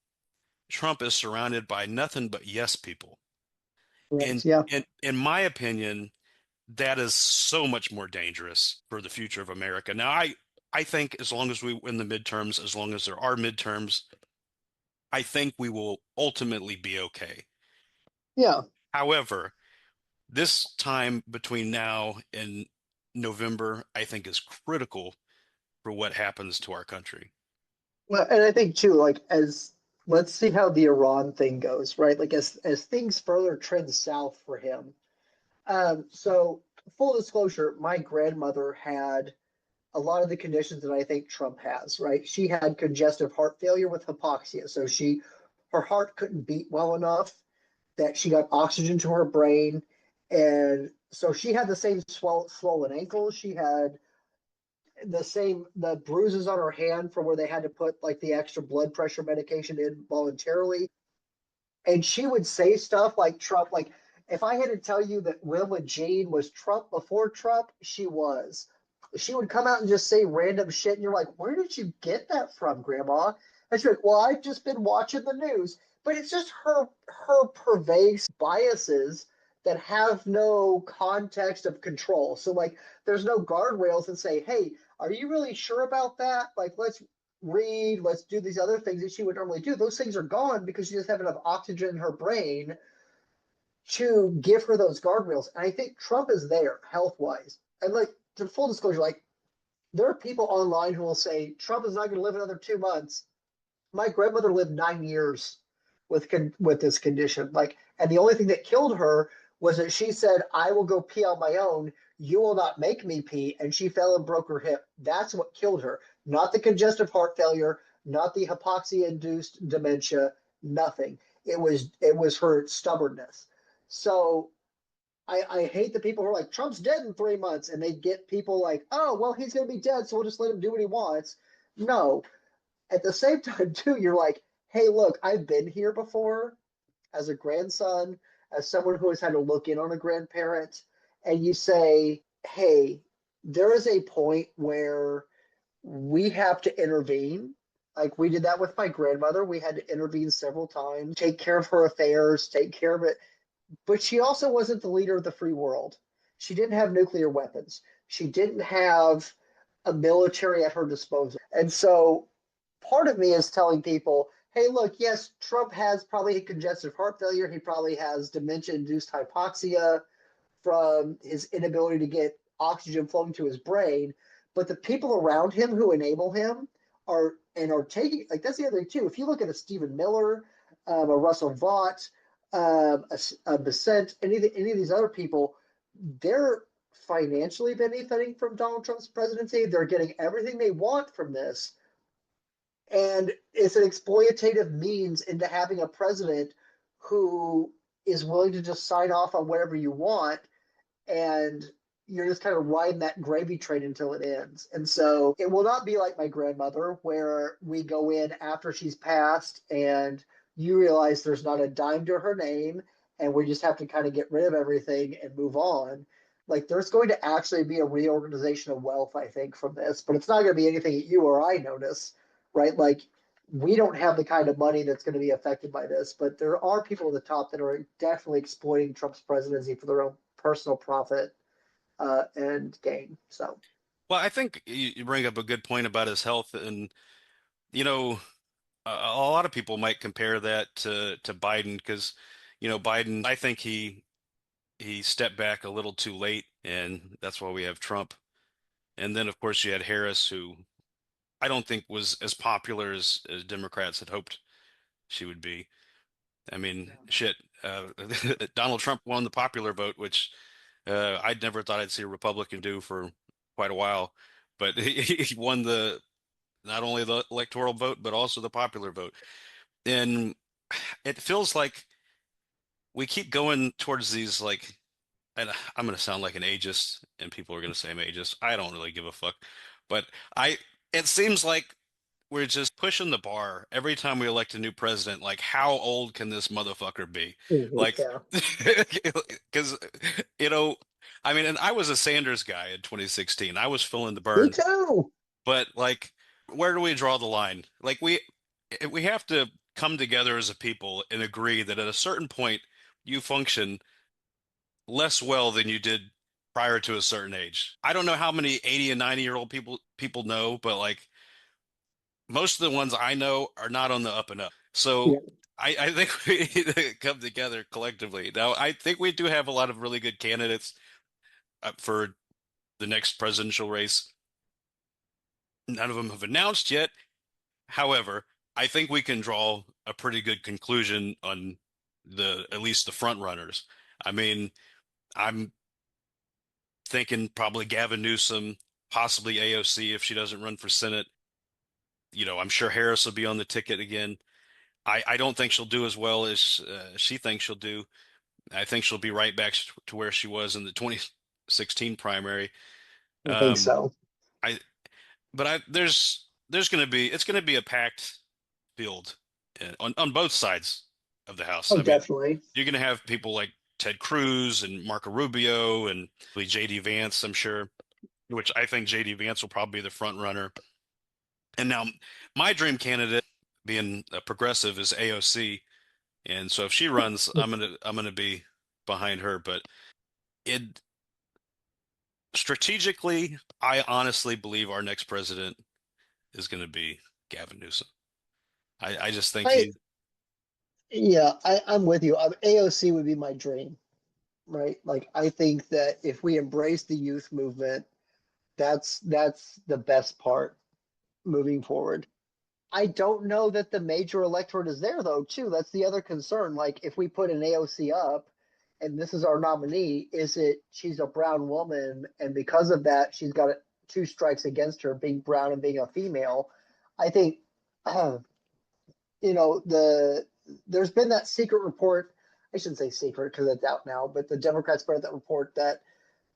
Trump is surrounded by nothing but yes people. Right. And Yeah. in my opinion, that is so much more dangerous for the future of America. Now, I think as long as we win the midterms, as long as there are midterms, I think we will ultimately be okay. Yeah. However, this time between now and November, I think is critical for what happens to our country. Well, and I think too, like as let's see how the Iran thing goes, right? Like as things further trend south for him. So full disclosure, my grandmother had a lot of the conditions that I think Trump has, right? She had congestive heart failure with hypoxia. So her heart couldn't beat well enough that she got oxygen to her brain. And so she had the same swollen ankles. She had the bruises on her hand from where they had to put like the extra blood pressure medication in voluntarily. And she would say stuff like Trump, like if I had to tell you that Wilma Jean was Trump before Trump, she was. She would come out and just say random shit, and you're like, where did you get that from, Grandma? And she's like, well, I've just been watching the news. But it's just her pervasive biases that have no context of control. So like there's no guardrails that say, hey, are you really sure about that? Like let's read, let's do these other things that she would normally do. Those things are gone because she doesn't have enough oxygen in her brain to give her those guardrails. And I think Trump is there health wise. And like to full disclosure, like there are people online who will say Trump is not going to live another 2 months. My grandmother lived 9 years with this condition. Like, and the only thing that killed her was that she said, "I will go pee on my own. You will not make me pee," and she fell and broke her hip. That's what killed her. Not the congestive heart failure, not the hypoxia-induced dementia, nothing. It was her stubbornness. So I hate the people who are like, Trump's dead in 3 months, and they get people like, oh, well, he's going to be dead, so we'll just let him do what he wants. No, at the same time, too, you're like, hey, look, I've been here before as a grandson, as someone who has had to look in on a grandparent, and you say, hey, there is a point where we have to intervene. Like we did that with my grandmother. We had to intervene several times, take care of her affairs, take care of it. But she also wasn't the leader of the free world. She didn't have nuclear weapons. She didn't have a military at her disposal. And so part of me is telling people, hey, look, yes, Trump has probably congestive heart failure. He probably has dementia induced hypoxia from his inability to get oxygen flowing to his brain. But the people around him who enable him are taking, like, that's the other thing, too. If you look at a Stephen Miller, a Russell Vought, a Besant, any of these other people, they're financially benefiting from Donald Trump's presidency. They're getting everything they want from this. And it's an exploitative means into having a president who is willing to just sign off on whatever you want, and you're just kind of riding that gravy train until it ends. And so it will not be like my grandmother, where we go in after she's passed and you realize there's not a dime to her name, and we just have to kind of get rid of everything and move on. Like, there's going to actually be a reorganization of wealth, I think, from this, but it's not going to be anything that you or I notice, right? Like, we don't have the kind of money that's going to be affected by this, but there are people at the top that are definitely exploiting Trump's presidency for their own personal profit and gain. So, Well, I think you bring up a good point about his health, and you know, a lot of people might compare that to Biden because, Biden, I think he stepped back a little too late, and that's why we have Trump. And then, of course, you had Harris, who I don't think was as popular as Democrats had hoped she would be. I mean, yeah. shit, Donald Trump won the popular vote, which I'd never thought I'd see a Republican do for quite a while. But he won the not only the electoral vote, but also the popular vote. And it feels like we keep going towards these like, and I'm going to sound like an ageist, and people are going to say I'm ageist. I don't really give a fuck, but I. It seems like we're just pushing the bar every time we elect a new president. Like, how old can this motherfucker be? Mhm. Like, Yeah. because you know, I mean, and I was a Sanders guy in 2016. I was feeling the Me burn, too. but like, where do we draw the line? Like, we have to come together as a people and agree that at a certain point you function less well than you did prior to a certain age. I don't know how many 80 and 90-year-old people know, but like most of the ones I know are not on the up and up. So Yeah. I think we need to come together collectively. Now, I think we do have a lot of really good candidates for the next presidential race. None of them have announced yet. However, I think we can draw a pretty good conclusion on the at least the front runners. I mean, I'm thinking probably Gavin Newsom, possibly AOC if she doesn't run for Senate. I'm sure Harris will be on the ticket again. I don't think she'll do as well as she thinks she'll do. I think she'll be right back to where she was in the 2016 primary. I think Um, so. I but there's going to be it's going to be a packed field on both sides of the House. Oh, I mean, definitely. you're going to have people like Ted Cruz and Marco Rubio and JD Vance, I'm sure, which I think JD Vance will probably be the front runner. And now my dream candidate being a progressive is AOC. And so if she runs, I'm gonna be behind her. But it strategically, I honestly believe our next president is gonna be Gavin Newsom. I just think I Yeah, I'm with you. AOC would be my dream, right? Like, I think that if we embrace the youth movement, that's the best part moving forward. I don't know that the major electorate is there though, too. That's the other concern. Like, if we put an AOC up and this is our nominee, is it she's a brown woman and because of that she's got two strikes against her being brown and being a female? I think there's been that secret report. I shouldn't say secret because it's out now, but the Democrats put out that report that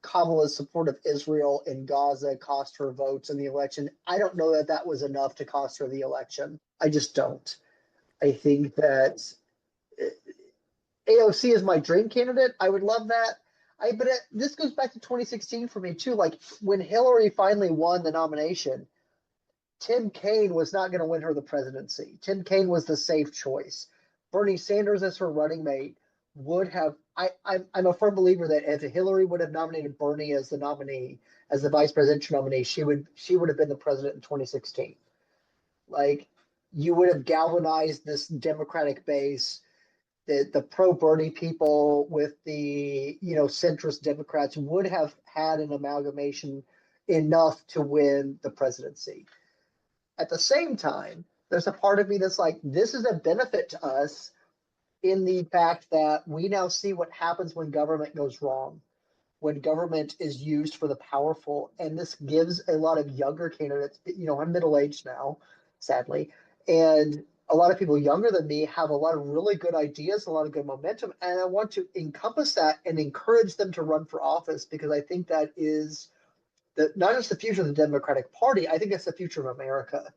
Kamala's support of Israel in Gaza cost her votes in the election. I don't know that that was enough to cost her the election. I just don't. I think that AOC is my dream candidate. I would love that. This goes back to 2016 for me too. Like, when Hillary finally won the nomination, Tim Kaine was not going to win her the presidency. Tim Kaine was the safe choice. Bernie Sanders as her running mate would have. I'm a firm believer that if Hillary would have nominated Bernie as the nominee, as the vice presidential nominee, she would have been the president in 2016. Like, you would have galvanized this Democratic base. The pro Bernie people with the centrist Democrats would have had an amalgamation enough to win the presidency. At the same time, there's a part of me that's like, this is a benefit to us in the fact that we now see what happens when government goes wrong. when government is used for the powerful. And this gives a lot of younger candidates, I'm middle aged now, sadly, and a lot of people younger than me have a lot of really good ideas, a lot of good momentum. And I want to encompass that and encourage them to run for office because I think that is not just the future of the Democratic Party, I think that's the future of America.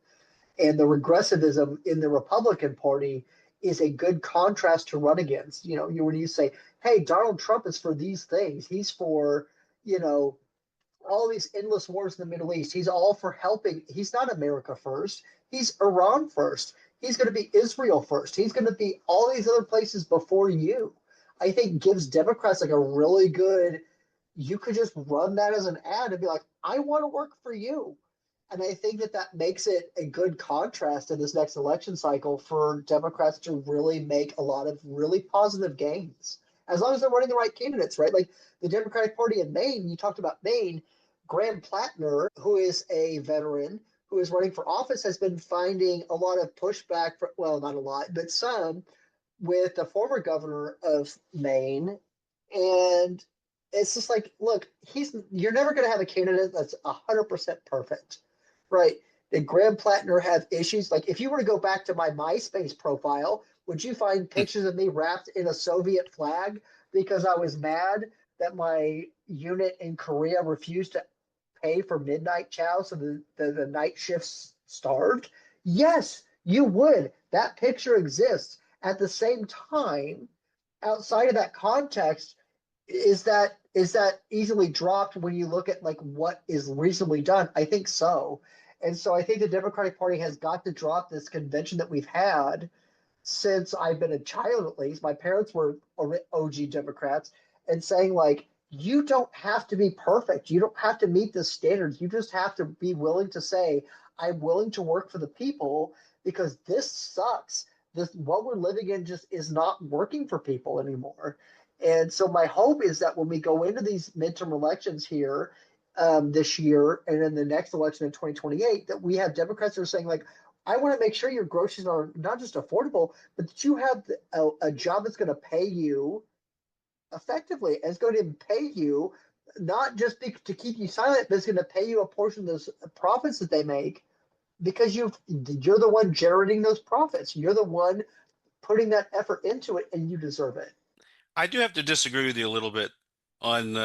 And the regressivism in the Republican Party is a good contrast to run against. When you say, hey, Donald Trump is for these things, he's for, you know, all these endless wars in the Middle East. He's all for helping. He's not America first. He's Iran first. He's going to be Israel first. He's going to be all these other places before you. I think gives Democrats like a really good, you could just run that as an ad and be like, I want to work for you. And I think that makes it a good contrast in this next election cycle for Democrats to really make a lot of really positive gains, as long as they're running the right candidates, right? Like the Democratic Party in Maine, you talked about Maine, Graham Plattner, who is a veteran who is running for office, has been finding a lot of pushback, well, not a lot, but some, with the former governor of Maine. And it's just like, look, you're never going to have a candidate that's 100% perfect, right? Did Graham Plattner have issues? Like, if you were to go back to my MySpace profile, would you find pictures of me wrapped in a Soviet flag because I was mad that my unit in Korea refused to pay for midnight chow so the night shifts starved? Yes, you would. That picture exists. At the same time, outside of that context, is that easily dropped when you look at like what is reasonably done? I think so. And so I think the Democratic Party has got to drop this convention that we've had since I've been a child, at least. My parents were OG Democrats, and saying, like, you don't have to be perfect. You don't have to meet the standards. You just have to be willing to say, I'm willing to work for the people because this sucks. What we're living in just is not working for people anymore. And so my hope is that when we go into these midterm elections here this year and then the next election in 2028, that we have Democrats that are saying, like, I want to make sure your groceries are not just affordable, but that you have a job that's going to pay you effectively. And it's going to pay you not just to keep you silent, but it's going to pay you a portion of those profits that they make because you're the one generating those profits. You're the one putting that effort into it, and you deserve it. I do have to disagree with you a little bit on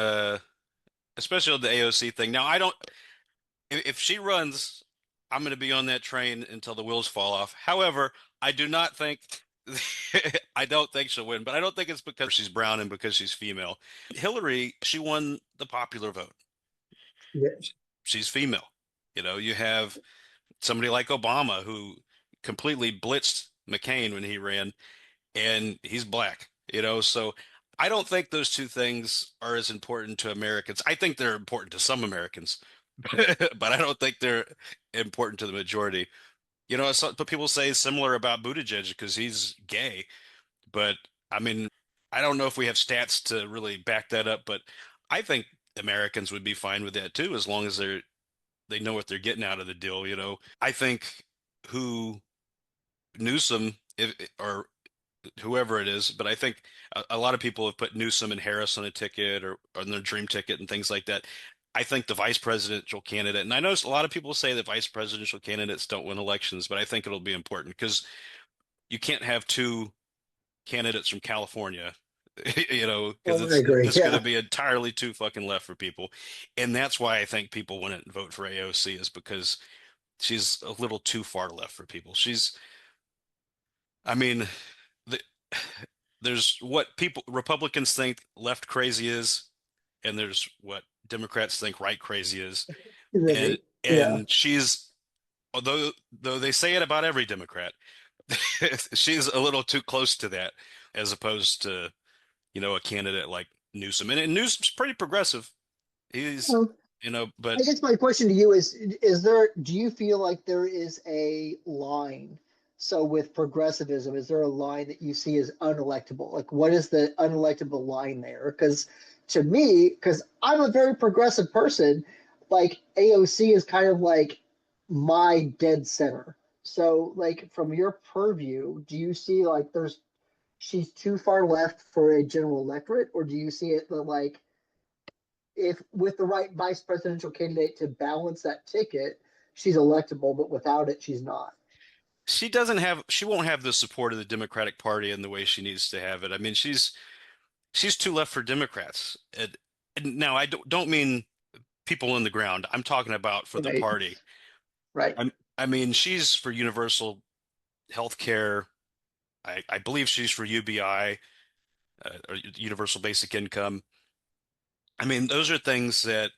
especially on the AOC thing. Now, I don't if she runs, I'm going to be on that train until the wheels fall off. However, I do not think I don't think she'll win, but I don't think it's because she's brown and because she's female. Hillary, she won the popular vote. Yeah. She's female. You have somebody like Obama who completely blitzed McCain when he ran, and he's black. So I don't think those two things are as important to Americans. I think they're important to some Americans, but I don't think they're important to the majority. But people say similar about Buttigieg because he's gay, but I mean, I don't know if we have stats to really back that up, but I think Americans would be fine with that too, as long as they know what they're getting out of the deal. I think who Newsom or whoever it is, but I think a lot of people have put Newsom and Harris on a ticket or on their dream ticket and things like that. I think the vice presidential candidate, and I know a lot of people say that vice presidential candidates don't win elections, but I think it'll be important because you can't have two candidates from California, because Oh, I it's agree. just going to Yeah. be entirely too fucking left for people. And that's why I think people wouldn't vote for AOC is because she's a little too far left for people. I mean, the, there's what people Republicans think left crazy is, and there's what Democrats think right crazy is. And Yeah. and she's although they say it about every Democrat, she's a little too close to that as opposed to, a candidate like Newsom. And Newsom's pretty progressive. He's, Well, I but guess my question to you do you feel like there is a line? So with progressivism, is there a line that you see as unelectable? Like what is the unelectable line there? Because to me, because I'm a very progressive person, like AOC is kind of like my dead center. So like from your purview, do you see like she's too far left for a general electorate, or do you see it that like if with the right vice presidential candidate to balance that ticket, she's electable, but without it, she's not. She won't have the support of the Democratic Party in the way she needs to have it. I mean, she's too left for Democrats. And now don't mean people on the ground. I'm talking about for the Right. party. Right. I mean, she's for universal health care. I believe she's for UBI, or universal basic income. I mean, those are things that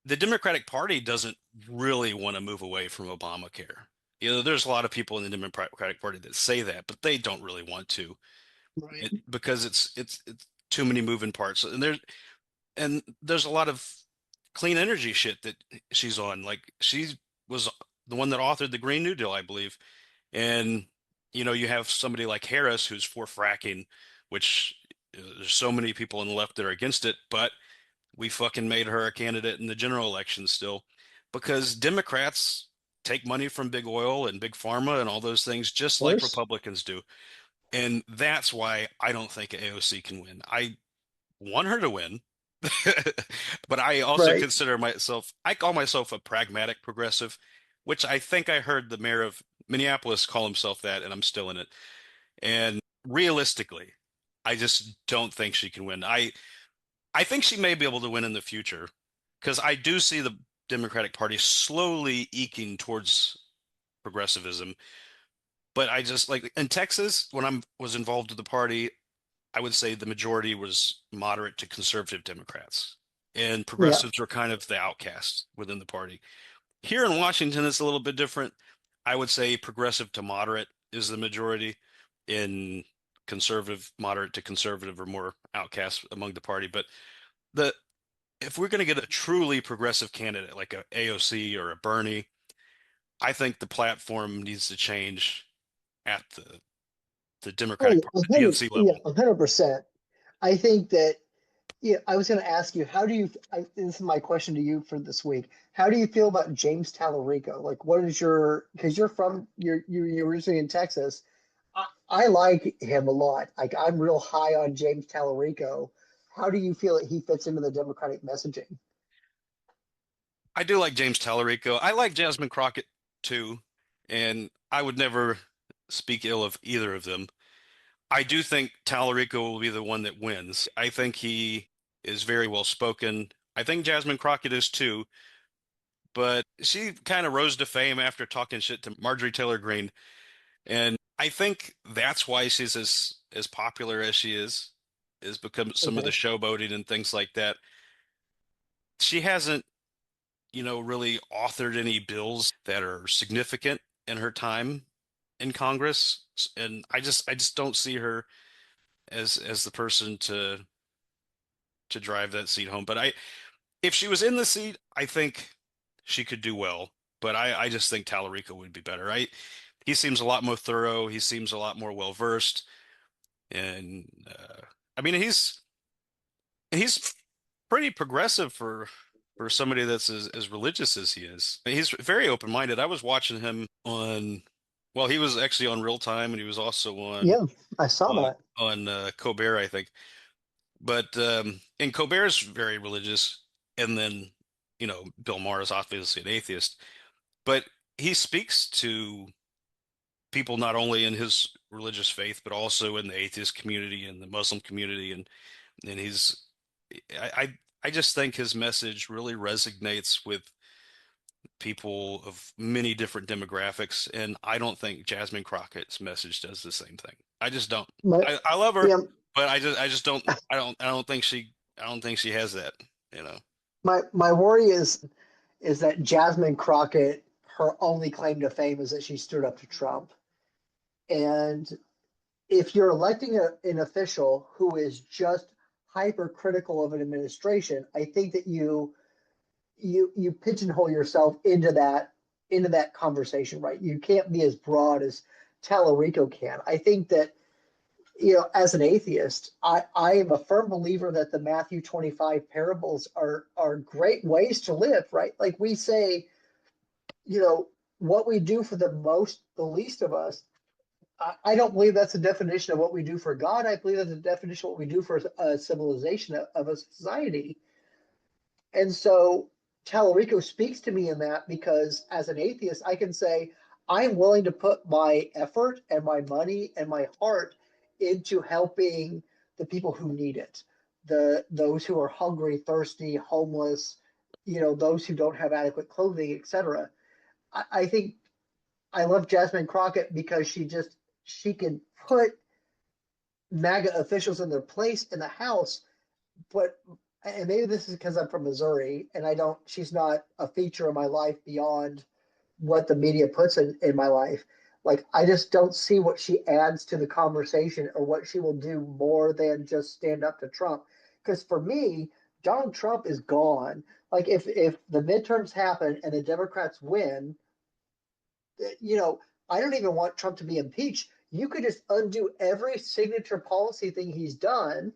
the Democratic Party doesn't really want to move away from Obamacare. There's a lot of people in the Democratic Party that say that, but they don't really want to, Right. because it's too many moving parts. And there's a lot of clean energy shit that she's on. Like, she was the one that authored the Green New Deal, I believe. And you have somebody like Harris who's for fracking, which there's so many people on the left that are against it, but we fucking made her a candidate in the general election still, because Democrats take money from big oil and big pharma and all those things Of just like course. Republicans do. And that's why I don't think AOC can win. I want her to win, but I also Right. I call myself a pragmatic progressive, which I think I heard the mayor of Minneapolis call himself that, and I'm still in it. And realistically, I just don't think she can win. I think she may be able to win in the future, because I do see the Democratic Party slowly eking towards progressivism. But I just, like, in Texas, when I was involved with the party, I would say the majority was moderate to conservative Democrats, and Yeah. progressives were kind of the outcasts within the party. Here in Washington, it's a little bit different. I would say progressive to moderate is the majority, in conservative, moderate to conservative, or more outcasts among the party. But the if we're going to get a truly progressive candidate like a AOC or a Bernie, I think the platform needs to change at the Democratic Oh, Party, the DNC yeah, level. 100%. I think that, yeah, I was going to ask you, this is my question to you for this week. How do you feel about James Tallarico? Like, what is because you're originally in Texas. I like him a lot. Like, I'm real high on James Tallarico. How do you feel that he fits into the Democratic messaging? I do like James Tallarico. I like Jasmine Crockett too, and I would never speak ill of either of them. I do think Tallarico will be the one that wins. I think he is very well spoken. I think Jasmine Crockett is too, but she kind of rose to fame after talking shit to Marjorie Taylor Greene. And I think that's why she's as popular as she is because some of the Okay. showboating and things like that. She hasn't, really authored any bills that are significant in her time in Congress. And I just don't see her as the person to drive that seat home. But if she was in the seat, I think she could do well. But I just think Tallarico would be better. He seems a lot more thorough. He seems a lot more well versed. And I mean, he's pretty progressive for somebody that's as religious as he is. He's very open-minded. I was watching him well, he was actually on Real Time, and he was also Yeah, I saw that. on Colbert, I think. But and Colbert's very religious, and then Bill Maher is obviously an atheist, but he speaks to people not only in his religious faith, but also in the atheist community and the Muslim community, and I, I I just think his message really resonates with people of many different demographics, and I don't think Jasmine Crockett's message does the same thing. I just don't. My I love her, yeah, but I just don't. I don't think she has that. You know. my worry is that Jasmine Crockett, her only claim to fame is that she stood up to Trump. And if you're electing an official who is just hypercritical of an administration, I think that you pigeonhole yourself into that conversation, right? You can't be as broad as Tallarico can. I think that as an atheist, I am a firm believer that the Matthew 25 parables are great ways to live, right? Like we say, what we do for the least of us. I don't believe that's a definition of what we do for God. I believe that's a definition of what we do for a civilization of a society. And so Tallarico speaks to me in that because as an atheist, I can say, I'm willing to put my effort and my money and my heart into helping the people who need it. Those who are hungry, thirsty, homeless, those who don't have adequate clothing, etc. I think I love Jasmine Crockett because she can put MAGA officials in their place in the House, but and maybe this is because I'm from Missouri and she's not a feature of my life beyond what the media puts in my life. Like, I just don't see what she adds to the conversation or what she will do more than just stand up to Trump. Because for me, Donald Trump is gone. Like, if the midterms happen and the Democrats win, you know, I don't even want Trump to be impeached. You could just undo every signature policy thing he's done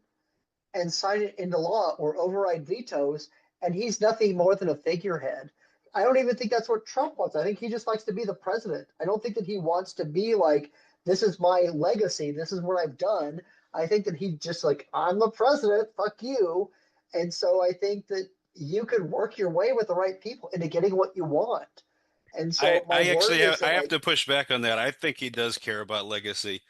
and sign it into law or override vetoes, and he's nothing more than a figurehead. I don't even think that's what Trump wants. I think he just likes to be the president. I don't think that he wants to be like, this is my legacy, this is what I've done. I think that he just like, I'm the president, fuck you. And so I think that you could work your way with the right people into getting what you want. And I so my I word actually is I that, have like, to push back on that. I think he does care about legacy.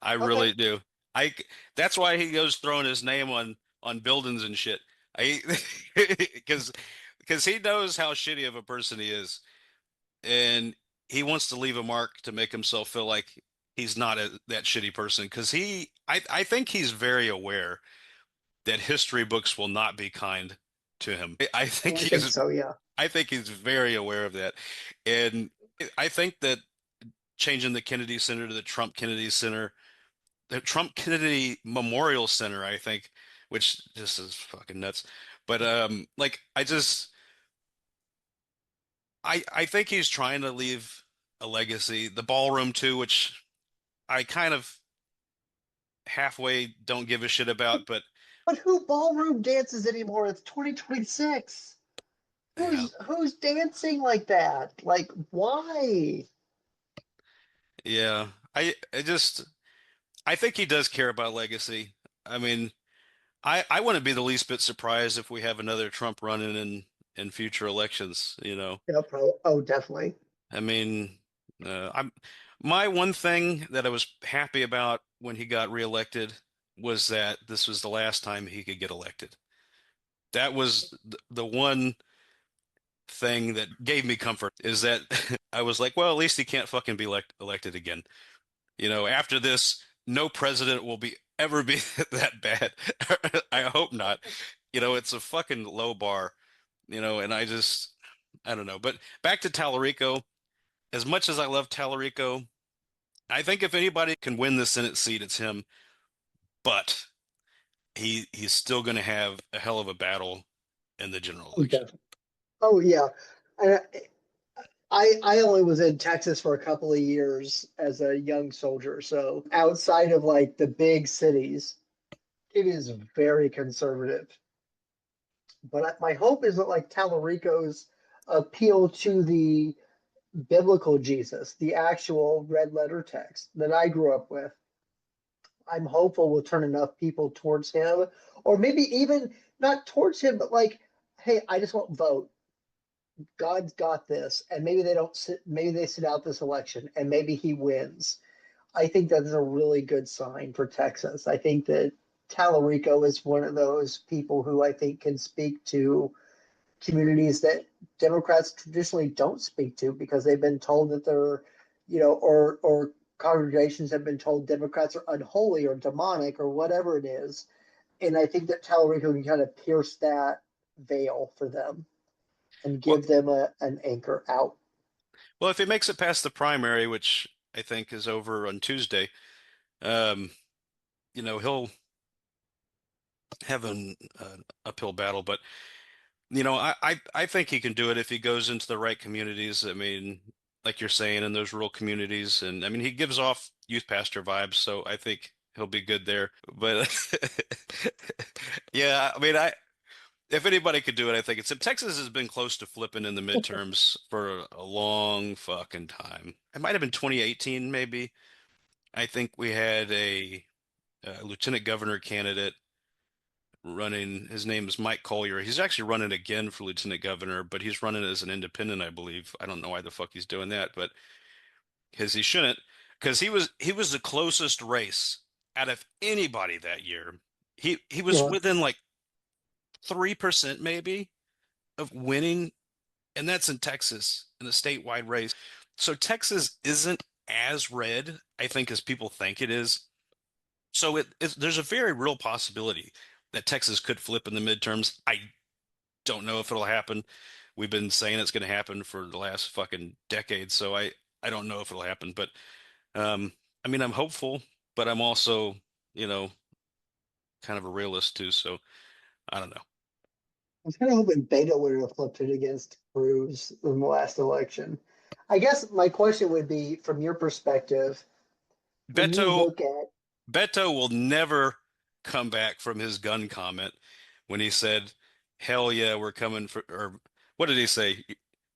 I okay, really do. I That's why he goes throwing his name on buildings and shit. I because because he knows how shitty of a person he is, and he wants to leave a mark to make himself feel like he's not that shitty person. Because I think he's very aware that history books will not be kind to him. I think so, yeah. I think he's very aware of that, and I think that changing the Kennedy Center to the Trump Kennedy Center, the Trump Kennedy Memorial Center, I think, which just is fucking nuts. But like I think he's trying to leave a legacy. The ballroom too, which I kind of halfway don't give a shit about, but But who ballroom dances anymore? It's 2026. yeah, Who's dancing like that? Like, why? yeah. I think he does care about legacy. I mean, I wouldn't be the least bit surprised if we have another Trump running in future elections, you know. Yeah, probably. Oh, definitely. I mean, I'm my one thing that I was happy about when he got reelected was that this was the last time he could get elected. That was the one thing that gave me comfort is that I was like, well, at least he can't fucking be elected again. You know, after this, no president will be ever be that bad. I hope not. You know, it's a fucking low bar, you know, and I don't know. But back to Tallarico, as much as I love Tallarico, I think if anybody can win the Senate seat, it's him. But he's still going to have a hell of a battle in the general Oh, election. definitely. Oh, yeah. And I only was in Texas for a couple of years as a young soldier. So outside of like the big cities, it is very conservative. But my hope is that like Tallarico's appeal to the biblical Jesus, the actual red letter text that I grew up with, I'm hopeful will turn enough people towards him, or maybe even not towards him, but like, hey, I just won't vote. God's got this, and maybe they don't sit. Maybe they sit out this election, and maybe he wins. I think that's a really good sign for Texas. I think that Tallarico is one of those people who I think can speak to communities that Democrats traditionally don't speak to because they've been told that they're, or congregations have been told Democrats are unholy or demonic or whatever it is. And I think that Tallarico can kind of pierce that veil for them and Well, give them an anchor out. well, if he makes it past the primary, which I think is over on Tuesday, um, you know, he'll have an uphill battle. But you know, I think he can do it if he goes into the right communities. I mean, like you're saying, in those rural communities, and I mean, he gives off youth pastor vibes, so I think he'll be good there. But yeah, I mean, I if anybody could do it, I think it's him. Texas has been close to flipping in the midterms for a long fucking time. It might have been 2018, maybe. I think we had a lieutenant governor candidate running. His name is Mike Collier. He's actually running again for lieutenant governor, but he's running as an independent, I believe. I don't know why the fuck he's doing that, but because he shouldn't, because he was the closest race out of anybody that year. He was Yeah. within like 3% maybe of winning, and that's in Texas in a statewide race. So Texas isn't as red, I think, as people think it is. So there's a very real possibility that Texas could flip in the midterms. I don't know if it'll happen. We've been saying it's going to happen for the last fucking decade, so I don't know if it'll happen. But um, I mean, I'm hopeful, but I'm also, you know, kind of a realist too. So I don't know. I was kind of hoping Beto would have flipped it against Cruz in the last election. I guess my question would be, from your perspective, when you Beto look at, Beto will never come back from his gun comment when he said, "Hell yeah, we're coming for," or what did he say?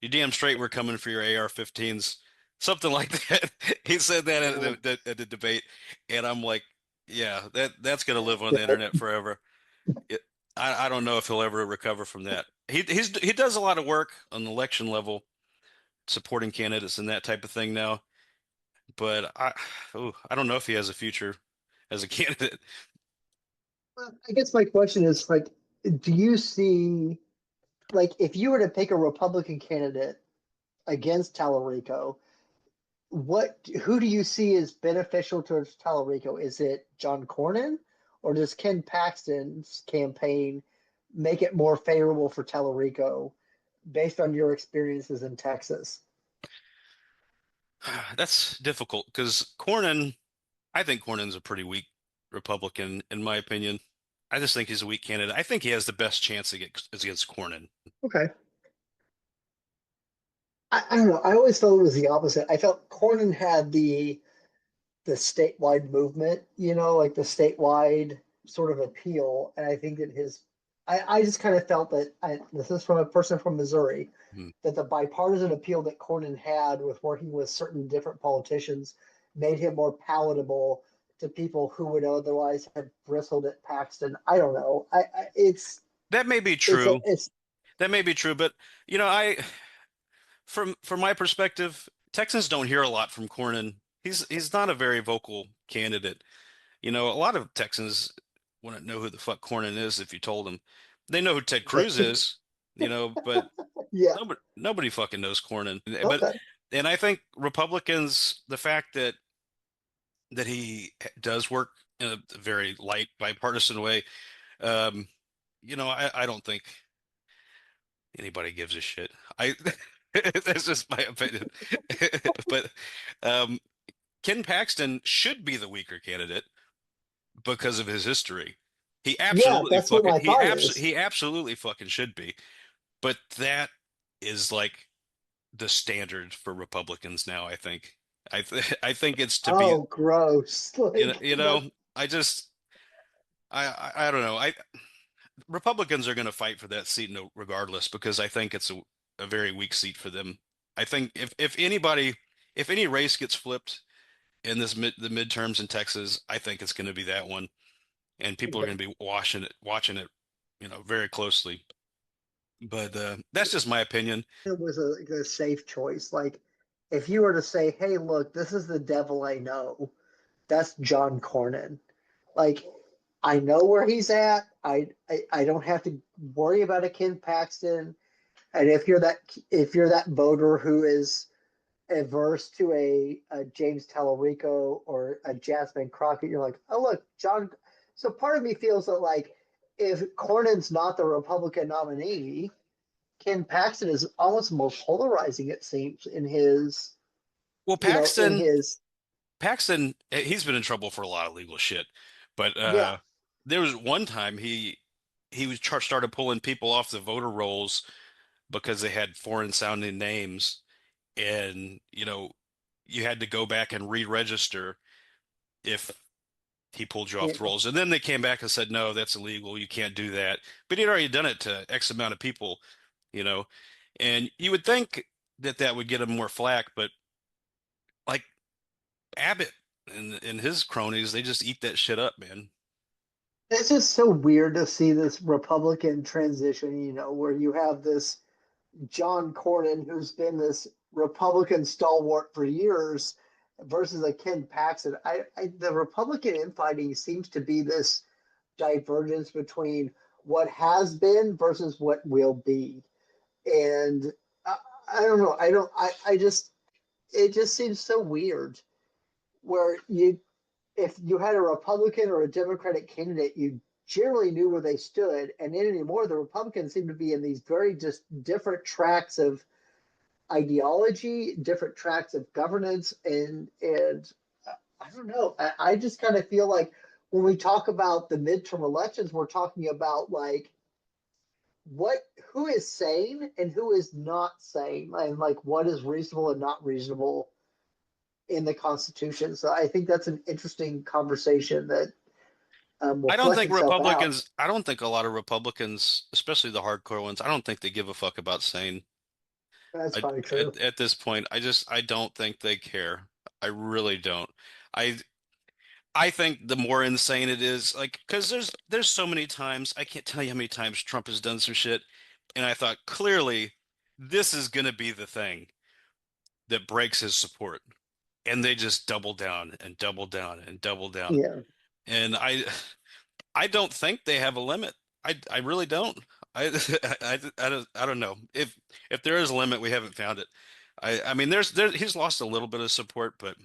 You damn straight we're coming for your AR-15s. Something like that. He said that yeah, at the debate, and I'm like, yeah, that's gonna live on the that, internet forever. It, I don't know if he'll ever recover from that. He does a lot of work on the election level, supporting candidates and that type of thing now, but I don't know if he has a future as a candidate. I guess my question is like, do you see, like, if you were to pick a Republican candidate against Tallarico, who do you see as beneficial towards Tallarico? Is it John Cornyn, or does Ken Paxton's campaign make it more favorable for Tallarico based on your experiences in Texas? That's difficult because I think Cornyn's a pretty weak Republican, in my opinion. I just think he's a weak candidate. I think he has the best chance against Cornyn. Okay. I don't know. I always felt it was the opposite. I felt Cornyn had the statewide movement, like the statewide sort of appeal. And I think that I just kind of felt that this is from a person from Missouri, Hmm. that the bipartisan appeal that Cornyn had with working with certain different politicians made him more palatable to people who would otherwise have bristled at Paxton. I don't know. That may be true. That may be true, but you know, from my perspective, Texans don't hear a lot from Cornyn. He's not a very vocal candidate. You know, a lot of Texans wouldn't know who the fuck Cornyn is if you told them. They know who Ted Cruz is, but Yeah. nobody fucking knows Cornyn. But Okay. and I think Republicans, the fact that he does work in a very light bipartisan way, um, I don't think anybody gives a shit. I That's just my opinion. But um, Ken Paxton should be the weaker candidate because of his history. Yeah, that's what my thought is. He absolutely fucking should be. But that is like the standard for Republicans now, I think. I think it's to be, Oh, gross. Like you that. know, I don't know. I Republicans are going to fight for that seat no, regardless because I think it's a very weak seat for them. I think if any race gets flipped in the midterms in Texas, I think it's going to be that one, and people are going to be watching it, very closely. But that's just my opinion. It was a safe choice. Like, if you were to say, "Hey, look, this is the devil I know," that's John Cornyn. Like, I know where he's at. I don't have to worry about a Ken Paxton. And if you're that voter who is averse to a James Tallarico or a Jasmine Crockett, you're like, oh look, John. So part of me feels that, like, if Cornyn's not the Republican nominee, Ken Paxton is almost more polarizing, it seems, Well, in his, Paxton, he's been in trouble for a lot of legal shit, but yeah, there was one time started pulling people off the voter rolls because they had foreign sounding names, and you had to go back and re-register if he pulled you off yeah, the rolls. And then they came back and said, no, that's illegal. You can't do that. But he'd already done it to X amount of people, you know, and you would think that would get him more flack, but like Abbott and his cronies, they just eat that shit up, man. It's just so weird to see this Republican transition, where you have this John Cornyn, who's been this Republican stalwart for years, versus a Ken Paxton. The Republican infighting seems to be this divergence between what has been versus what will be. And I don't know. I just, it just seems so weird where if you had a Republican or a Democratic candidate, you generally knew where they stood. And then anymore, the Republicans seem to be in these very just different tracks of ideology, different tracks of governance, and I don't know. I just kind of feel like when we talk about the midterm elections, we're talking about like what who is sane and who is not sane, and like what is reasonable and not reasonable in the Constitution. So I think that's an interesting conversation that will flesh itself out. I don't think a lot of Republicans, especially the hardcore ones, I don't think they give a fuck about sane. That's probably true. At this point, I don't think they care. I really don't. I I think the more insane it is, like, because there's so many times I can't tell you how many times Trump has done some shit, and I thought clearly this is gonna be the thing that breaks his support, and they just double down and double down and double down, Yeah. and I don't think they have a limit. I really don't. I I don't know if there is a limit, we haven't found it. I mean, he's lost a little bit of support, but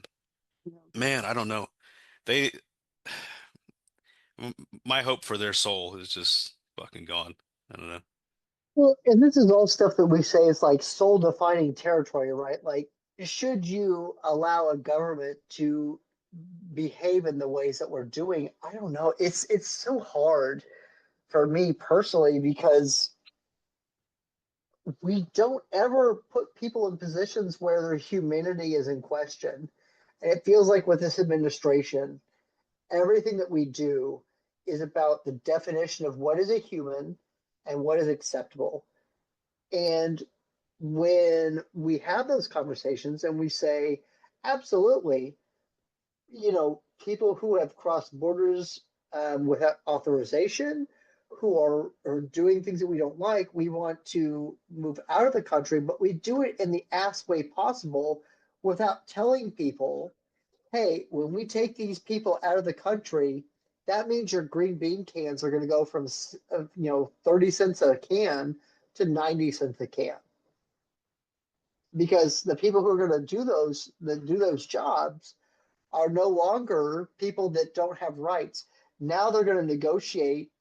man, I don't know. They my hope for their soul is just fucking gone. I don't know. Well, and this is all stuff that we say is like soul defining territory, right? Like, should you allow a government to behave in the ways that we're doing? I don't know. It's so hard for me personally because we don't ever put people in positions where their humanity is in question. And it feels like with this administration, everything that we do is about the definition of what is a human and what is acceptable. And when we have those conversations and we say, absolutely, people who have crossed borders without authorization, who are doing things that we don't like, we want to move out of the country, but we do it in the ass way possible without telling people, hey, when we take these people out of the country, that means your green bean cans are going to go from 30 cents a can to 90 cents a can, because the people who are going to do those jobs are no longer people that don't have rights. Now they're going to negotiate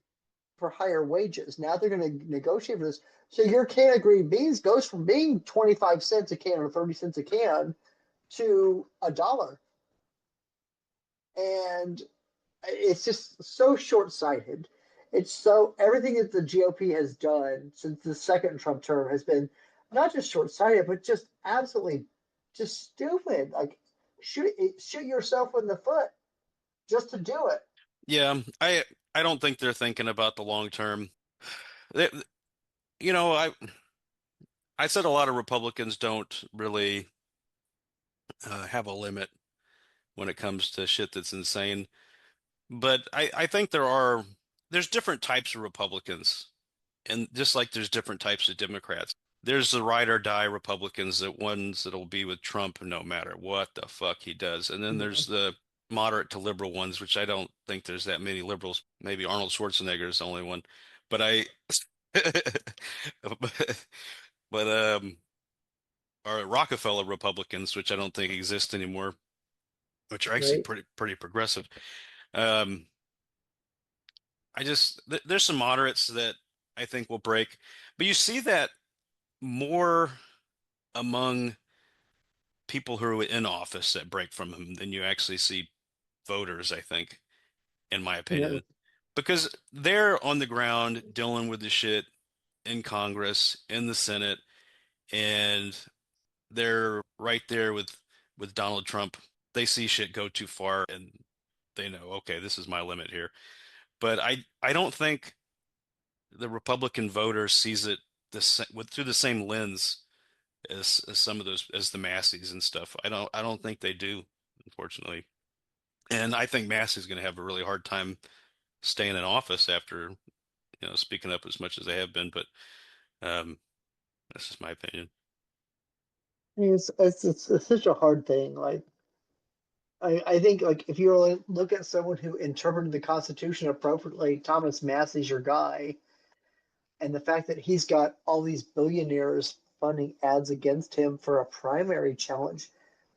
for higher wages. Now they're going to negotiate for this. So your can of green beans goes from being 25 cents a can or 30 cents a can to $1. And it's just so short sighted. It's so everything that the GOP has done since the second Trump term has been not just short sighted, but just absolutely just stupid. Like shoot yourself in the foot just to do it. Yeah, I don't think they're thinking about the long term. They, you know, I said a lot of Republicans don't really have a limit when it comes to shit that's insane. But I think there's different types of Republicans, and just like there's different types of Democrats. There's the ride or die Republicans, that ones that'll be with Trump no matter what the fuck he does. And then Yeah, there's the moderate to liberal ones, which I don't think there's that many liberals. Maybe Arnold Schwarzenegger is the only one. But I but are Rockefeller Republicans, which I don't think exist anymore, which are actually right. pretty progressive. Um, there's some moderates that I think will break, but you see that more among people who are in office that break from him than you actually see voters, I think, in my Yeah, opinion, because they're on the ground dealing with the shit in Congress, in the Senate, and they're right there with Donald Trump. They see shit go too far and they know, okay, this is my limit here. But I don't think the Republican voter sees it through the same lens as some of those as the Masseys and stuff. I don't think they do, unfortunately. And I think Massey's going to have a really hard time staying in office after, speaking up as much as they have been. But um, that's just my opinion. I mean, it's such a hard thing. Like I think like if you really look at someone who interpreted the Constitution appropriately, Thomas Massey's your guy, and the fact that he's got all these billionaires funding ads against him for a primary challenge,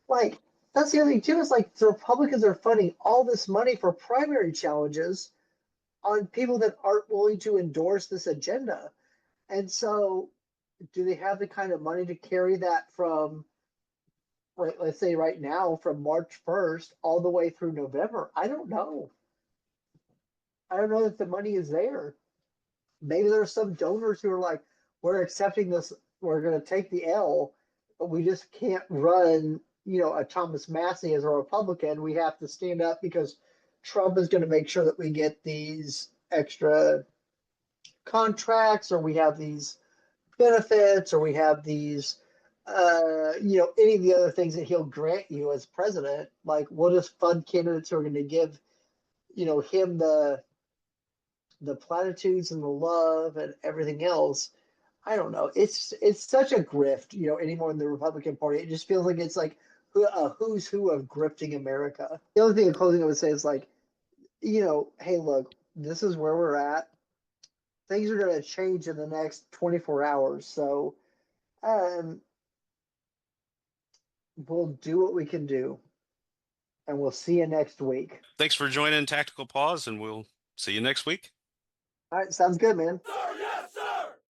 like that's the other thing too. Is like the Republicans are funding all this money for primary challenges on people that aren't willing to endorse this agenda. And so, do they have the kind of money to carry that from, like, let's say right now, from March 1st all the way through November? I don't know. I don't know that the money is there. Maybe there's some donors who are like, we're accepting this, we're going to take the L, but we just can't run, a Thomas Massey as a Republican. We have to stand up because Trump is going to make sure that we get these extra contracts, or we have these benefits, or we have these any of the other things that he'll grant you as president. Like we'll just fund candidates who are going to give him the platitudes and the love and everything else. I don't know. It's such a grift, anymore in the Republican Party. It just feels like it's like who's who of grifting America. The other thing in closing I would say is like, hey, look, this is where we're at. Things are going to change in the next 24 hours. So um, we'll do what we can do, and we'll see you next week. Thanks for joining Tactical Pause, and we'll see you next week. All right, sounds good, man.